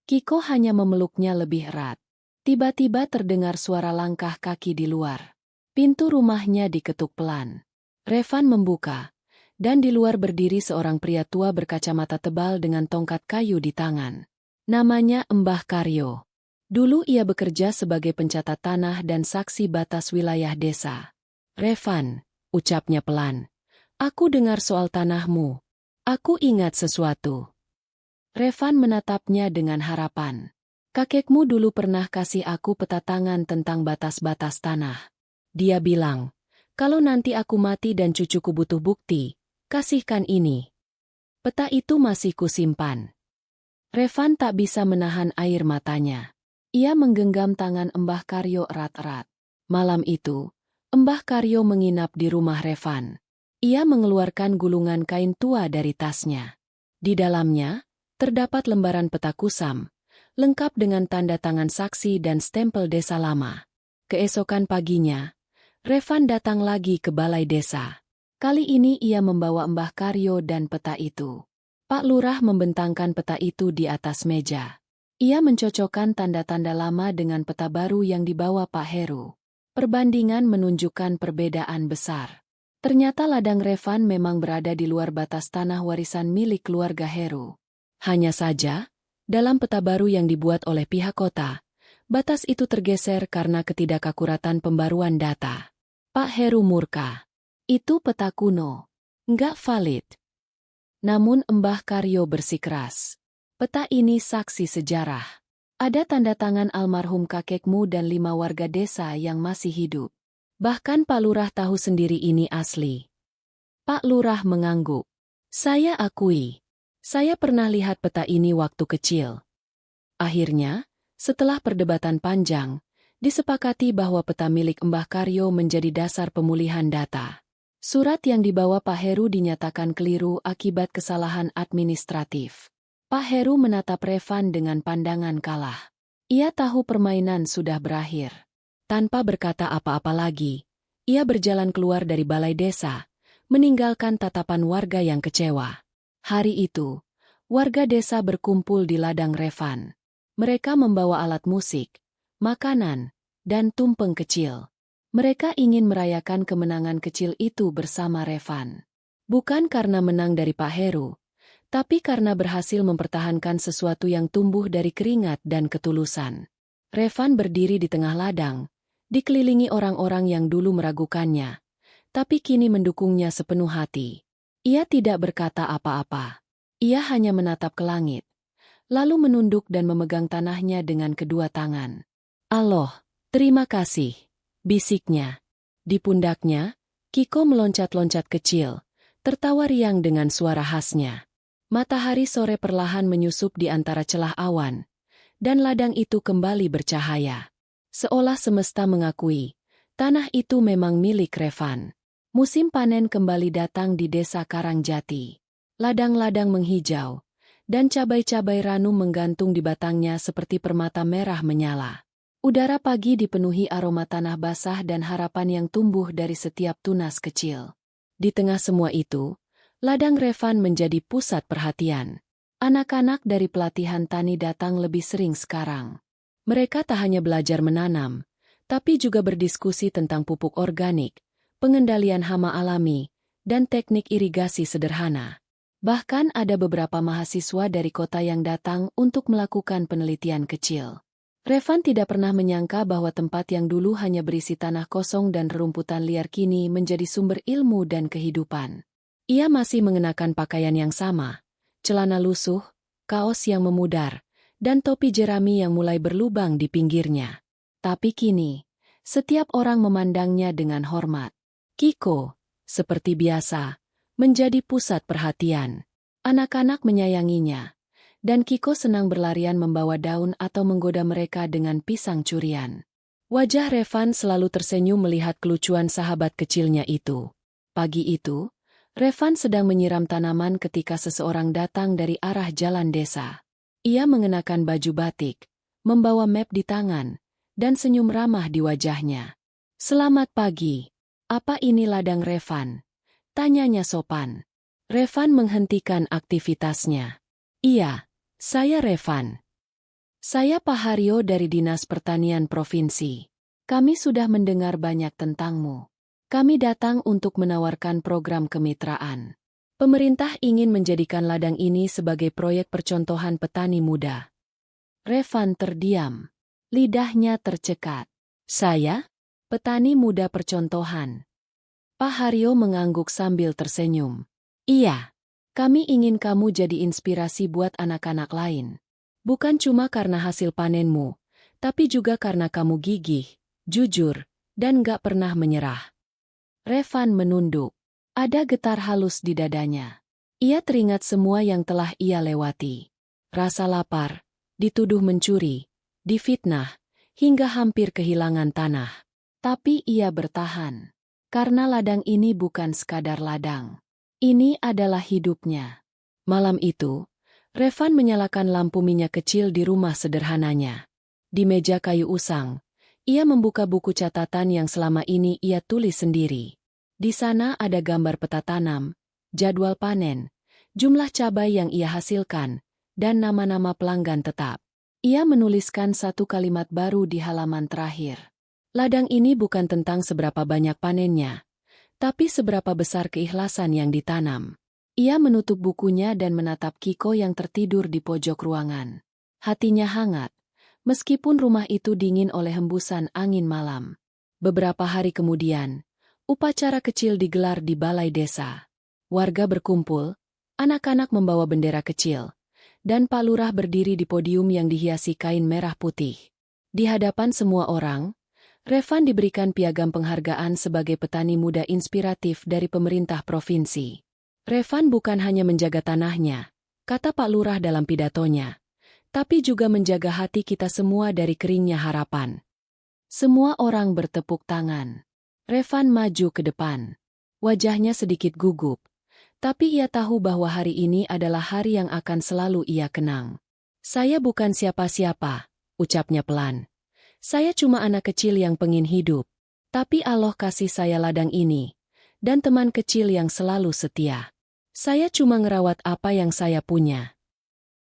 Kiko hanya memeluknya lebih erat. Tiba-tiba terdengar suara langkah kaki di luar. Pintu rumahnya diketuk pelan. Revan membuka, dan di luar berdiri seorang pria tua berkacamata tebal dengan tongkat kayu di tangan. Namanya Mbah Karyo. Dulu ia bekerja sebagai pencatat tanah dan saksi batas wilayah desa. Revan, ucapnya pelan. Aku dengar soal tanahmu. Aku ingat sesuatu. Revan menatapnya dengan harapan. Kakekmu dulu pernah kasih aku peta tangan tentang batas-batas tanah. Dia bilang, kalau nanti aku mati dan cucuku butuh bukti, kasihkan ini. Peta itu masih kusimpan. Revan tak bisa menahan air matanya. Ia menggenggam tangan Mbah Karyo erat-erat. Malam itu, Mbah Karyo menginap di rumah Revan. Ia mengeluarkan gulungan kain tua dari tasnya. Di dalamnya, terdapat lembaran peta kusam, lengkap dengan tanda tangan saksi dan stempel desa lama. Keesokan paginya, Revan datang lagi ke balai desa. Kali ini ia membawa Mbah Karyo dan peta itu. Pak Lurah membentangkan peta itu di atas meja. Ia mencocokkan tanda-tanda lama dengan peta baru yang dibawa Pak Heru. Perbandingan menunjukkan perbedaan besar. Ternyata ladang Revan memang berada di luar batas tanah warisan milik keluarga Heru. Hanya saja, dalam peta baru yang dibuat oleh pihak kota, batas itu tergeser karena ketidakakuratan pembaruan data. Pak Heru murka. Itu peta kuno. Nggak valid. Namun Mbah Karyo bersikeras. Peta ini saksi sejarah. Ada tanda tangan almarhum kakekmu dan 5 warga desa yang masih hidup. Bahkan Pak Lurah tahu sendiri ini asli. Pak Lurah mengangguk. Saya akui. Saya pernah lihat peta ini waktu kecil. Akhirnya, setelah perdebatan panjang, disepakati bahwa peta milik Mbah Karyo menjadi dasar pemulihan data. Surat yang dibawa Pak Heru dinyatakan keliru akibat kesalahan administratif. Pak Heru menatap Revan dengan pandangan kalah. Ia tahu permainan sudah berakhir. Tanpa berkata apa-apa lagi, ia berjalan keluar dari balai desa, meninggalkan tatapan warga yang kecewa. Hari itu, warga desa berkumpul di ladang Revan. Mereka membawa alat musik, makanan, dan tumpeng kecil. Mereka ingin merayakan kemenangan kecil itu bersama Revan. Bukan karena menang dari Pak Heru, tapi karena berhasil mempertahankan sesuatu yang tumbuh dari keringat dan ketulusan. Revan berdiri di tengah ladang, dikelilingi orang-orang yang dulu meragukannya, tapi kini mendukungnya sepenuh hati. Ia tidak berkata apa-apa. Ia hanya menatap ke langit, lalu menunduk dan memegang tanahnya dengan kedua tangan. Allah, terima kasih, bisiknya. Di pundaknya, Kiko meloncat-loncat kecil, tertawa riang dengan suara khasnya. Matahari sore perlahan menyusup di antara celah awan, dan ladang itu kembali bercahaya. Seolah semesta mengakui, tanah itu memang milik Revan. Musim panen kembali datang di desa Karangjati. Ladang-ladang menghijau, dan cabai-cabai ranum menggantung di batangnya seperti permata merah menyala. Udara pagi dipenuhi aroma tanah basah dan harapan yang tumbuh dari setiap tunas kecil. Di tengah semua itu, ladang Revan menjadi pusat perhatian. Anak-anak dari pelatihan tani datang lebih sering sekarang. Mereka tak hanya belajar menanam, tapi juga berdiskusi tentang pupuk organik, pengendalian hama alami, dan teknik irigasi sederhana. Bahkan ada beberapa mahasiswa dari kota yang datang untuk melakukan penelitian kecil. Revan tidak pernah menyangka bahwa tempat yang dulu hanya berisi tanah kosong dan rerumputan liar kini menjadi sumber ilmu dan kehidupan. Ia masih mengenakan pakaian yang sama, celana lusuh, kaos yang memudar, dan topi jerami yang mulai berlubang di pinggirnya. Tapi kini, setiap orang memandangnya dengan hormat. Kiko, seperti biasa, menjadi pusat perhatian. Anak-anak menyayanginya, dan Kiko senang berlarian membawa daun atau menggoda mereka dengan pisang curian. Wajah Revan selalu tersenyum melihat kelucuan sahabat kecilnya itu. Pagi itu, Revan sedang menyiram tanaman ketika seseorang datang dari arah jalan desa. Ia mengenakan baju batik, membawa map di tangan, dan senyum ramah di wajahnya. "Selamat pagi. Apa ini ladang Revan?" tanyanya sopan. Revan menghentikan aktivitasnya. "Iya, saya Revan. Saya Pak Haryo dari Dinas Pertanian Provinsi. Kami sudah mendengar banyak tentangmu. Kami datang untuk menawarkan program kemitraan. Pemerintah ingin menjadikan ladang ini sebagai proyek percontohan petani muda." Revan terdiam. Lidahnya tercekat. "Saya? Petani muda percontohan?" Pak Haryo mengangguk sambil tersenyum. "Iya. Kami ingin kamu jadi inspirasi buat anak-anak lain. Bukan cuma karena hasil panenmu, tapi juga karena kamu gigih, jujur, dan gak pernah menyerah." Revan menunduk. Ada getar halus di dadanya. Ia teringat semua yang telah ia lewati. Rasa lapar, dituduh mencuri, difitnah, hingga hampir kehilangan tanah. Tapi ia bertahan. Karena ladang ini bukan sekadar ladang. Ini adalah hidupnya. Malam itu, Revan menyalakan lampu minyak kecil di rumah sederhananya. Di meja kayu usang, ia membuka buku catatan yang selama ini ia tulis sendiri. Di sana ada gambar peta tanam, jadwal panen, jumlah cabai yang ia hasilkan, dan nama-nama pelanggan tetap. Ia menuliskan satu kalimat baru di halaman terakhir. Ladang ini bukan tentang seberapa banyak panennya, tapi seberapa besar keikhlasan yang ditanam. Ia menutup bukunya dan menatap Kiko yang tertidur di pojok ruangan. Hatinya hangat, meskipun rumah itu dingin oleh hembusan angin malam. Beberapa hari kemudian, upacara kecil digelar di balai desa. Warga berkumpul, anak-anak membawa bendera kecil, dan Pak Lurah berdiri di podium yang dihiasi kain merah putih. Di hadapan semua orang, Revan diberikan piagam penghargaan sebagai petani muda inspiratif dari pemerintah provinsi. "Revan bukan hanya menjaga tanahnya," kata Pak Lurah dalam pidatonya, "tapi juga menjaga hati kita semua dari keringnya harapan." Semua orang bertepuk tangan. Revan maju ke depan. Wajahnya sedikit gugup, tapi ia tahu bahwa hari ini adalah hari yang akan selalu ia kenang. "Saya bukan siapa-siapa," ucapnya pelan. "Saya cuma anak kecil yang pengen hidup. Tapi Allah kasih saya ladang ini, dan teman kecil yang selalu setia. Saya cuma ngerawat apa yang saya punya."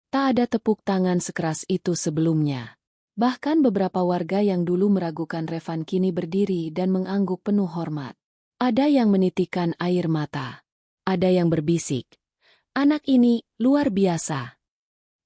Tak ada tepuk tangan sekeras itu sebelumnya. Bahkan beberapa warga yang dulu meragukan Revan kini berdiri dan mengangguk penuh hormat. Ada yang menitikkan air mata. Ada yang berbisik, "Anak ini luar biasa."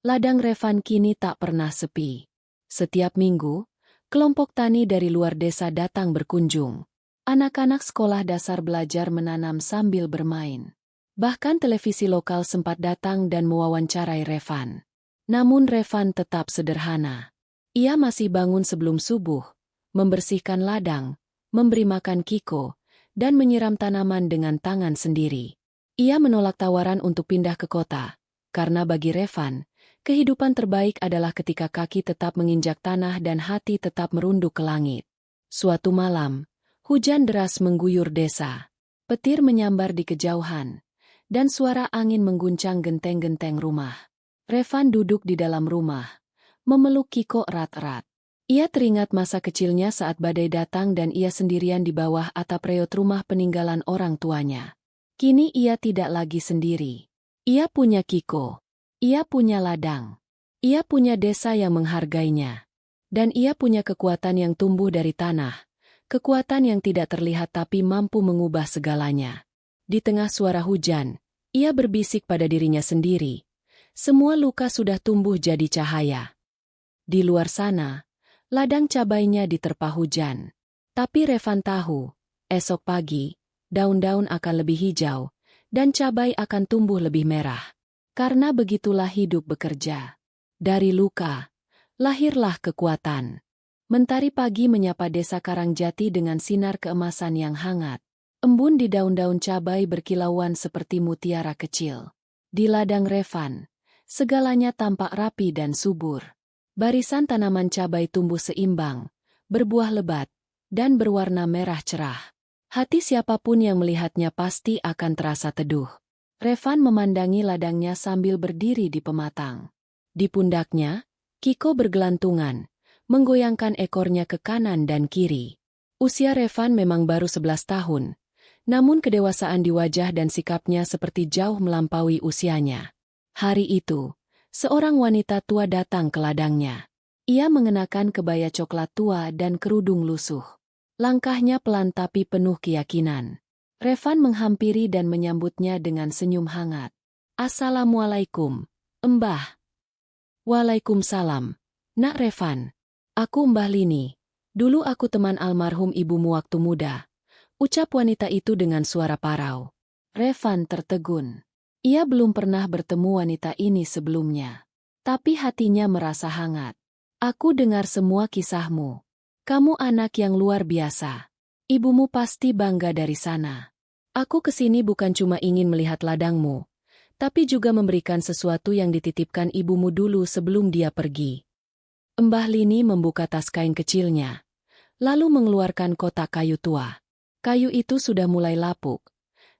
Ladang Revan kini tak pernah sepi. Setiap minggu, kelompok tani dari luar desa datang berkunjung. Anak-anak sekolah dasar belajar menanam sambil bermain. Bahkan televisi lokal sempat datang dan mewawancarai Revan. Namun Revan tetap sederhana. Ia masih bangun sebelum subuh, membersihkan ladang, memberi makan Kiko, dan menyiram tanaman dengan tangan sendiri. Ia menolak tawaran untuk pindah ke kota, karena bagi Revan, kehidupan terbaik adalah ketika kaki tetap menginjak tanah dan hati tetap merunduk ke langit. Suatu malam, hujan deras mengguyur desa. Petir menyambar di kejauhan, dan suara angin mengguncang genteng-genteng rumah. Revan duduk di dalam rumah, memeluk Kiko erat-erat. Ia teringat masa kecilnya saat badai datang dan ia sendirian di bawah atap reot rumah peninggalan orang tuanya. Kini ia tidak lagi sendiri. Ia punya Kiko. Ia punya ladang. Ia punya desa yang menghargainya. Dan ia punya kekuatan yang tumbuh dari tanah. Kekuatan yang tidak terlihat tapi mampu mengubah segalanya. Di tengah suara hujan, ia berbisik pada dirinya sendiri. Semua luka sudah tumbuh jadi cahaya. Di luar sana, ladang cabainya diterpa hujan. Tapi Revan tahu, esok pagi, daun-daun akan lebih hijau, dan cabai akan tumbuh lebih merah. Karena begitulah hidup bekerja. Dari luka, lahirlah kekuatan. Mentari pagi menyapa desa Karangjati dengan sinar keemasan yang hangat. Embun di daun-daun cabai berkilauan seperti mutiara kecil. Di ladang Revan, segalanya tampak rapi dan subur. Barisan tanaman cabai tumbuh seimbang, berbuah lebat, dan berwarna merah cerah. Hati siapapun yang melihatnya pasti akan terasa teduh. Revan memandangi ladangnya sambil berdiri di pematang. Di pundaknya, Kiko bergelantungan, menggoyangkan ekornya ke kanan dan kiri. Usia Revan memang baru 11 tahun, namun kedewasaan di wajah dan sikapnya seperti jauh melampaui usianya. Hari itu, seorang wanita tua datang ke ladangnya. Ia mengenakan kebaya coklat tua dan kerudung lusuh. Langkahnya pelan tapi penuh keyakinan. Revan menghampiri dan menyambutnya dengan senyum hangat. "Assalamualaikum, Mbah." "Waalaikumsalam, Nak Revan. Aku Mbah Lini. Dulu aku teman almarhum ibumu waktu muda," ucap wanita itu dengan suara parau. Revan tertegun. Ia belum pernah bertemu wanita ini sebelumnya. Tapi hatinya merasa hangat. "Aku dengar semua kisahmu. Kamu anak yang luar biasa. Ibumu pasti bangga dari sana. Aku kesini bukan cuma ingin melihat ladangmu, tapi juga memberikan sesuatu yang dititipkan ibumu dulu sebelum dia pergi." Mbah Lini membuka tas kain kecilnya, lalu mengeluarkan kotak kayu tua. Kayu itu sudah mulai lapuk,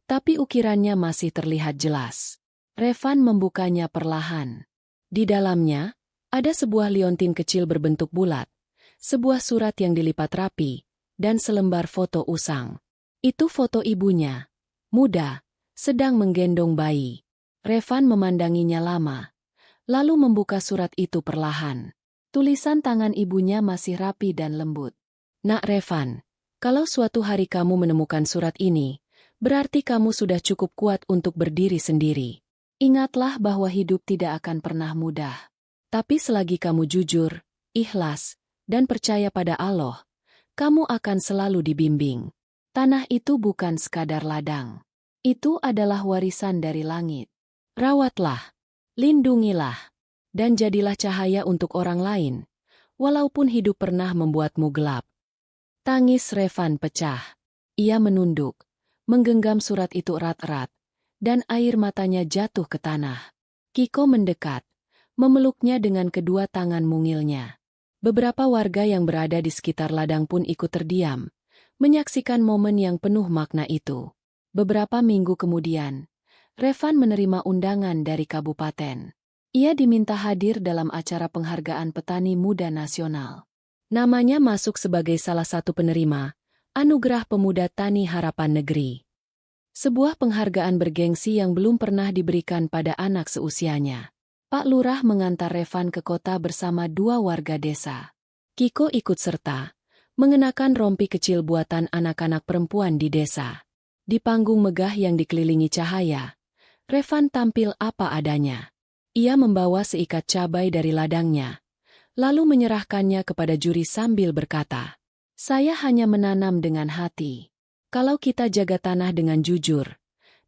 tapi ukirannya masih terlihat jelas. Revan membukanya perlahan. Di dalamnya, ada sebuah liontin kecil berbentuk bulat, sebuah surat yang dilipat rapi, dan selembar foto usang. Itu foto ibunya, muda, sedang menggendong bayi. Revan memandanginya lama, lalu membuka surat itu perlahan. Tulisan tangan ibunya masih rapi dan lembut. "Nak Revan, kalau suatu hari kamu menemukan surat ini, berarti kamu sudah cukup kuat untuk berdiri sendiri. Ingatlah bahwa hidup tidak akan pernah mudah. Tapi selagi kamu jujur, ikhlas, dan percaya pada Allah, kamu akan selalu dibimbing. Tanah itu bukan sekadar ladang. Itu adalah warisan dari langit. Rawatlah, lindungilah, dan jadilah cahaya untuk orang lain, walaupun hidup pernah membuatmu gelap." Tangis Revan pecah. Ia menunduk, menggenggam surat itu erat-erat, dan air matanya jatuh ke tanah. Kiko mendekat, memeluknya dengan kedua tangan mungilnya. Beberapa warga yang berada di sekitar ladang pun ikut terdiam, menyaksikan momen yang penuh makna itu. Beberapa minggu kemudian, Revan menerima undangan dari kabupaten. Ia diminta hadir dalam acara penghargaan petani muda nasional. Namanya masuk sebagai salah satu penerima Anugerah Pemuda Tani Harapan Negeri. Sebuah penghargaan bergengsi yang belum pernah diberikan pada anak seusianya. Pak Lurah mengantar Revan ke kota bersama 2 warga desa. Kiko ikut serta, mengenakan rompi kecil buatan anak-anak perempuan di desa. Di panggung megah yang dikelilingi cahaya, Revan tampil apa adanya. Ia membawa seikat cabai dari ladangnya, lalu menyerahkannya kepada juri sambil berkata, "Saya hanya menanam dengan hati. Kalau kita jaga tanah dengan jujur,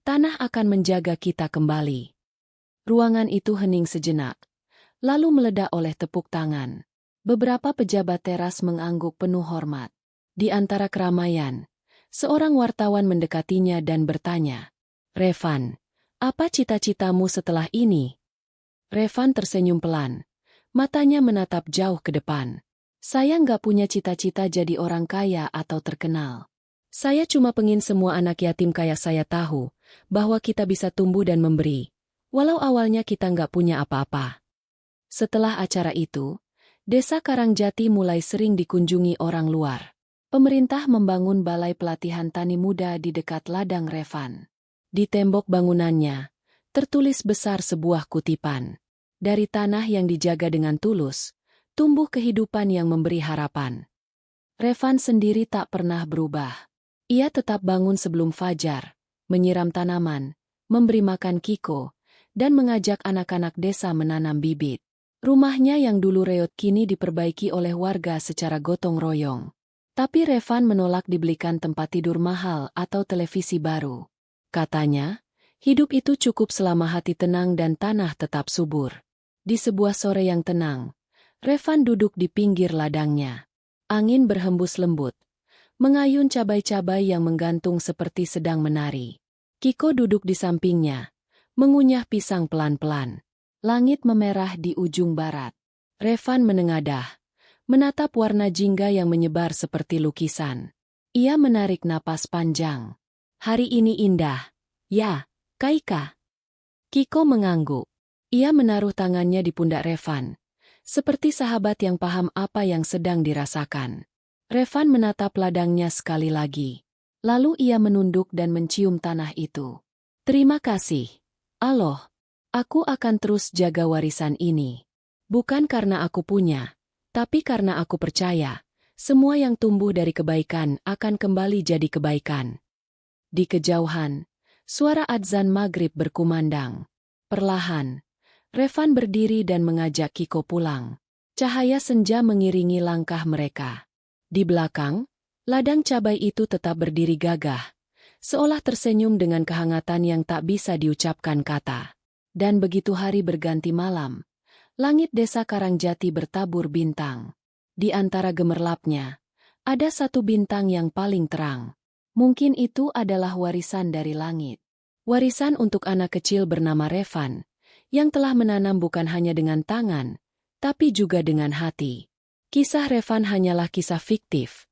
tanah akan menjaga kita kembali." Ruangan itu hening sejenak, lalu meledak oleh tepuk tangan. Beberapa pejabat teras mengangguk penuh hormat. Di antara keramaian, seorang wartawan mendekatinya dan bertanya, "Revan, apa cita-citamu setelah ini?" Revan tersenyum pelan. Matanya menatap jauh ke depan. "Saya nggak punya cita-cita jadi orang kaya atau terkenal. Saya cuma pengen semua anak yatim kayak saya tahu bahwa kita bisa tumbuh dan memberi, walau awalnya kita nggak punya apa-apa." Setelah acara itu, desa Karangjati mulai sering dikunjungi orang luar. Pemerintah membangun balai pelatihan tani muda di dekat ladang Revan. Di tembok bangunannya, tertulis besar sebuah kutipan. "Dari tanah yang dijaga dengan tulus, tumbuh kehidupan yang memberi harapan." Revan sendiri tak pernah berubah. Ia tetap bangun sebelum fajar, menyiram tanaman, memberi makan Kiko, dan mengajak anak-anak desa menanam bibit. Rumahnya yang dulu reot kini diperbaiki oleh warga secara gotong royong. Tapi Revan menolak dibelikan tempat tidur mahal atau televisi baru. Katanya, Hidup itu cukup selama hati tenang dan tanah tetap subur. Di sebuah sore yang tenang, Revan duduk di pinggir ladangnya. Angin berhembus lembut, mengayun cabai-cabai yang menggantung seperti sedang menari. Kiko duduk di sampingnya, mengunyah pisang pelan-pelan. Langit memerah di ujung barat. Revan menengadah, menatap warna jingga yang menyebar seperti lukisan. Ia menarik napas panjang. Hari ini indah, ya, Kaika. Kiko mengangguk. Ia menaruh tangannya di pundak Revan, seperti sahabat yang paham apa yang sedang dirasakan. Revan menatap ladangnya sekali lagi. Lalu ia menunduk dan mencium tanah itu. Terima kasih, Allah. Aku akan terus jaga warisan ini. Bukan karena aku punya, tapi karena aku percaya, semua yang tumbuh dari kebaikan akan kembali jadi kebaikan. Di kejauhan, suara adzan maghrib berkumandang. Perlahan, Revan berdiri dan mengajak Kiko pulang. Cahaya senja mengiringi langkah mereka. Di belakang, ladang cabai itu tetap berdiri gagah, seolah tersenyum dengan kehangatan yang tak bisa diucapkan kata. Dan begitu hari berganti malam, langit desa Karangjati bertabur bintang. Di antara gemerlapnya, ada satu bintang yang paling terang. Mungkin itu adalah warisan dari langit. Warisan untuk anak kecil bernama Revan, yang telah menanam bukan hanya dengan tangan, tapi juga dengan hati. Kisah Revan hanyalah kisah fiktif,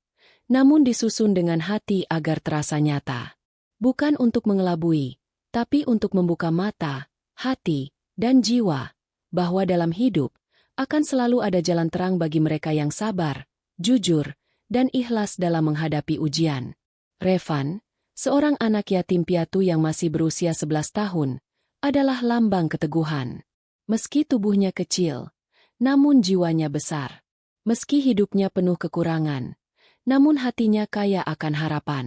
namun disusun dengan hati agar terasa nyata. Bukan untuk mengelabui, tapi untuk membuka mata, hati, dan jiwa, bahwa dalam hidup akan selalu ada jalan terang bagi mereka yang sabar, jujur, dan ikhlas dalam menghadapi ujian. Revan, seorang anak yatim piatu yang masih berusia 11 tahun, adalah lambang keteguhan. Meski tubuhnya kecil, namun jiwanya besar. Meski hidupnya penuh kekurangan, namun hatinya kaya akan harapan.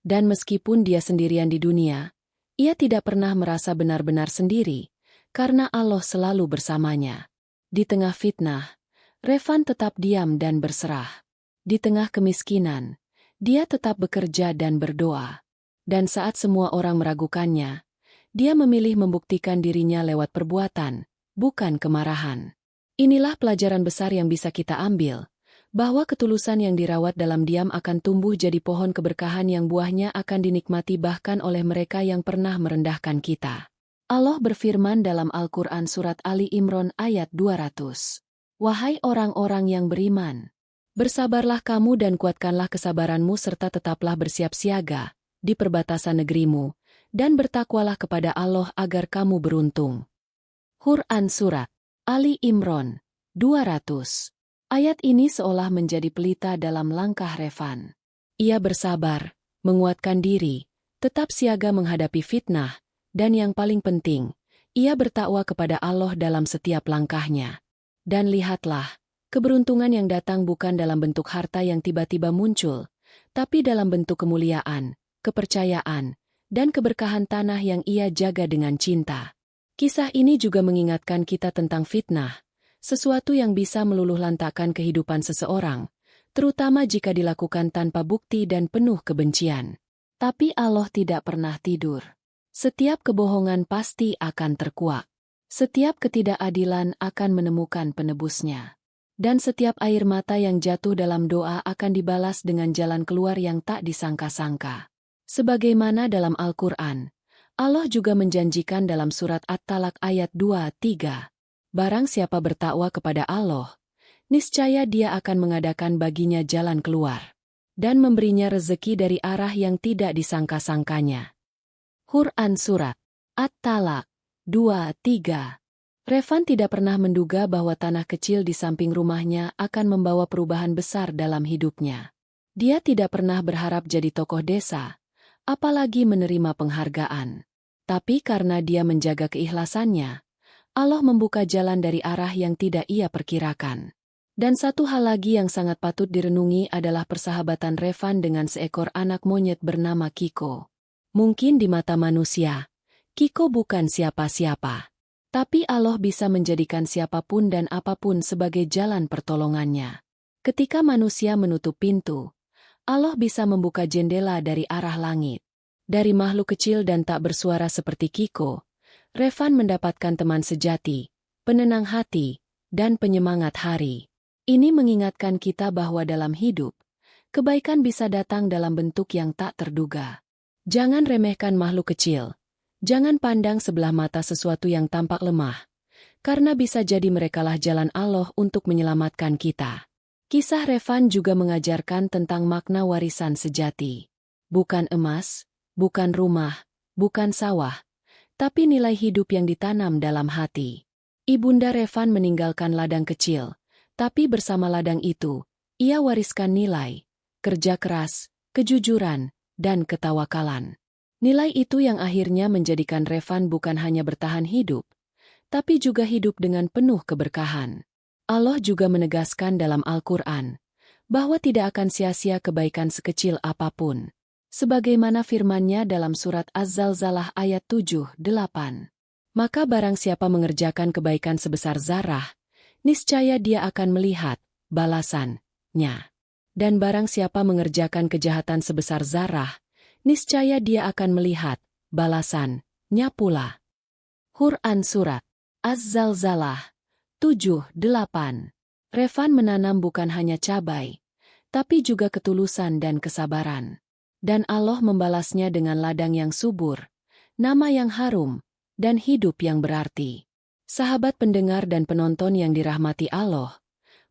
Dan meskipun dia sendirian di dunia, ia tidak pernah merasa benar-benar sendiri, karena Allah selalu bersamanya. Di tengah fitnah, Revan tetap diam dan berserah. Di tengah kemiskinan, dia tetap bekerja dan berdoa. Dan saat semua orang meragukannya, dia memilih membuktikan dirinya lewat perbuatan, bukan kemarahan. Inilah pelajaran besar yang bisa kita ambil, bahwa ketulusan yang dirawat dalam diam akan tumbuh jadi pohon keberkahan yang buahnya akan dinikmati bahkan oleh mereka yang pernah merendahkan kita. Allah berfirman dalam Al-Quran Surat Ali Imran ayat 200. Wahai orang-orang yang beriman, bersabarlah kamu dan kuatkanlah kesabaranmu serta tetaplah bersiap siaga di perbatasan negerimu, dan bertakwalah kepada Allah agar kamu beruntung. Quran Surat Ali Imran 200. Ayat ini seolah menjadi pelita dalam langkah Revan. Ia bersabar, menguatkan diri, tetap siaga menghadapi fitnah, dan yang paling penting, ia bertakwa kepada Allah dalam setiap langkahnya. Dan lihatlah, keberuntungan yang datang bukan dalam bentuk harta yang tiba-tiba muncul, tapi dalam bentuk kemuliaan, kepercayaan, dan keberkahan tanah yang ia jaga dengan cinta. Kisah ini juga mengingatkan kita tentang fitnah, sesuatu yang bisa meluluhlantakkan kehidupan seseorang, terutama jika dilakukan tanpa bukti dan penuh kebencian. Tapi Allah tidak pernah tidur. Setiap kebohongan pasti akan terkuak. Setiap ketidakadilan akan menemukan penebusnya. Dan setiap air mata yang jatuh dalam doa akan dibalas dengan jalan keluar yang tak disangka-sangka. Sebagaimana dalam Al-Quran, Allah juga menjanjikan dalam surat At-Talaq ayat 2-3. Barang siapa bertakwa kepada Allah, niscaya Dia akan mengadakan baginya jalan keluar, dan memberinya rezeki dari arah yang tidak disangka-sangkanya. Quran Surat At-Talaq 2-3. Revan tidak pernah menduga bahwa tanah kecil di samping rumahnya akan membawa perubahan besar dalam hidupnya. Dia tidak pernah berharap jadi tokoh desa, apalagi menerima penghargaan. Tapi karena dia menjaga keikhlasannya, Allah membuka jalan dari arah yang tidak ia perkirakan. Dan satu hal lagi yang sangat patut direnungi adalah persahabatan Revan dengan seekor anak monyet bernama Kiko. Mungkin di mata manusia, Kiko bukan siapa-siapa. Tapi Allah bisa menjadikan siapapun dan apapun sebagai jalan pertolongannya. Ketika manusia menutup pintu, Allah bisa membuka jendela dari arah langit. Dari makhluk kecil dan tak bersuara seperti Kiko, Revan mendapatkan teman sejati, penenang hati, dan penyemangat hari. Ini mengingatkan kita bahwa dalam hidup, kebaikan bisa datang dalam bentuk yang tak terduga. Jangan remehkan makhluk kecil. Jangan pandang sebelah mata sesuatu yang tampak lemah, karena bisa jadi merekalah jalan Allah untuk menyelamatkan kita. Kisah Revan juga mengajarkan tentang makna warisan sejati. Bukan emas, bukan rumah, bukan sawah, tapi nilai hidup yang ditanam dalam hati. Ibunda Revan meninggalkan ladang kecil, tapi bersama ladang itu, ia wariskan nilai, kerja keras, kejujuran, dan ketawakalan. Nilai itu yang akhirnya menjadikan Revan bukan hanya bertahan hidup, tapi juga hidup dengan penuh keberkahan. Allah juga menegaskan dalam Al-Quran bahwa tidak akan sia-sia kebaikan sekecil apapun. Sebagaimana firman-Nya dalam surat Az-Zalzalah ayat 7-8. Maka barang siapa mengerjakan kebaikan sebesar zarah, niscaya dia akan melihat balasannya. Dan barang siapa mengerjakan kejahatan sebesar zarah, niscaya dia akan melihat balasannya pula. Quran Surat Az-Zalzalah 7-8. Revan menanam bukan hanya cabai, tapi juga ketulusan dan kesabaran. Dan Allah membalasnya dengan ladang yang subur, nama yang harum, dan hidup yang berarti. Sahabat pendengar dan penonton yang dirahmati Allah,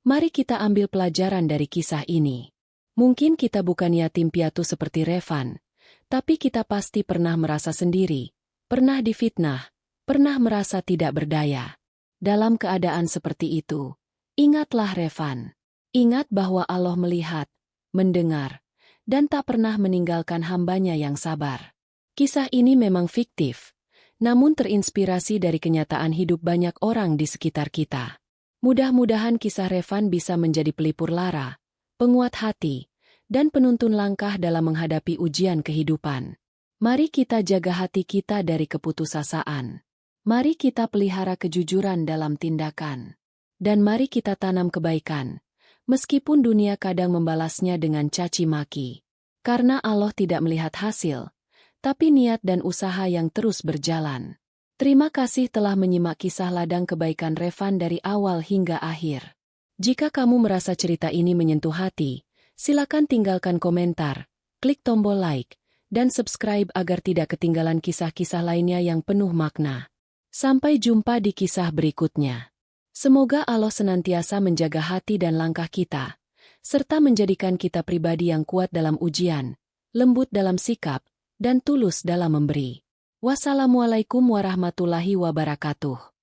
mari kita ambil pelajaran dari kisah ini. Mungkin kita bukan yatim piatu seperti Revan, tapi kita pasti pernah merasa sendiri, pernah difitnah, pernah merasa tidak berdaya. Dalam keadaan seperti itu, ingatlah Revan. Ingat bahwa Allah melihat, mendengar, dan tak pernah meninggalkan hamba-Nya yang sabar. Kisah ini memang fiktif, namun terinspirasi dari kenyataan hidup banyak orang di sekitar kita. Mudah-mudahan kisah Revan bisa menjadi pelipur lara, penguat hati, dan penuntun langkah dalam menghadapi ujian kehidupan. Mari kita jaga hati kita dari keputusasaan. Mari kita pelihara kejujuran dalam tindakan. Dan mari kita tanam kebaikan, meskipun dunia kadang membalasnya dengan caci maki. Karena Allah tidak melihat hasil, tapi niat dan usaha yang terus berjalan. Terima kasih telah menyimak kisah ladang kebaikan Revan dari awal hingga akhir. Jika kamu merasa cerita ini menyentuh hati, silakan tinggalkan komentar, klik tombol like, dan subscribe agar tidak ketinggalan kisah-kisah lainnya yang penuh makna. Sampai jumpa di kisah berikutnya. Semoga Allah senantiasa menjaga hati dan langkah kita, serta menjadikan kita pribadi yang kuat dalam ujian, lembut dalam sikap, dan tulus dalam memberi. Wassalamualaikum warahmatullahi wabarakatuh.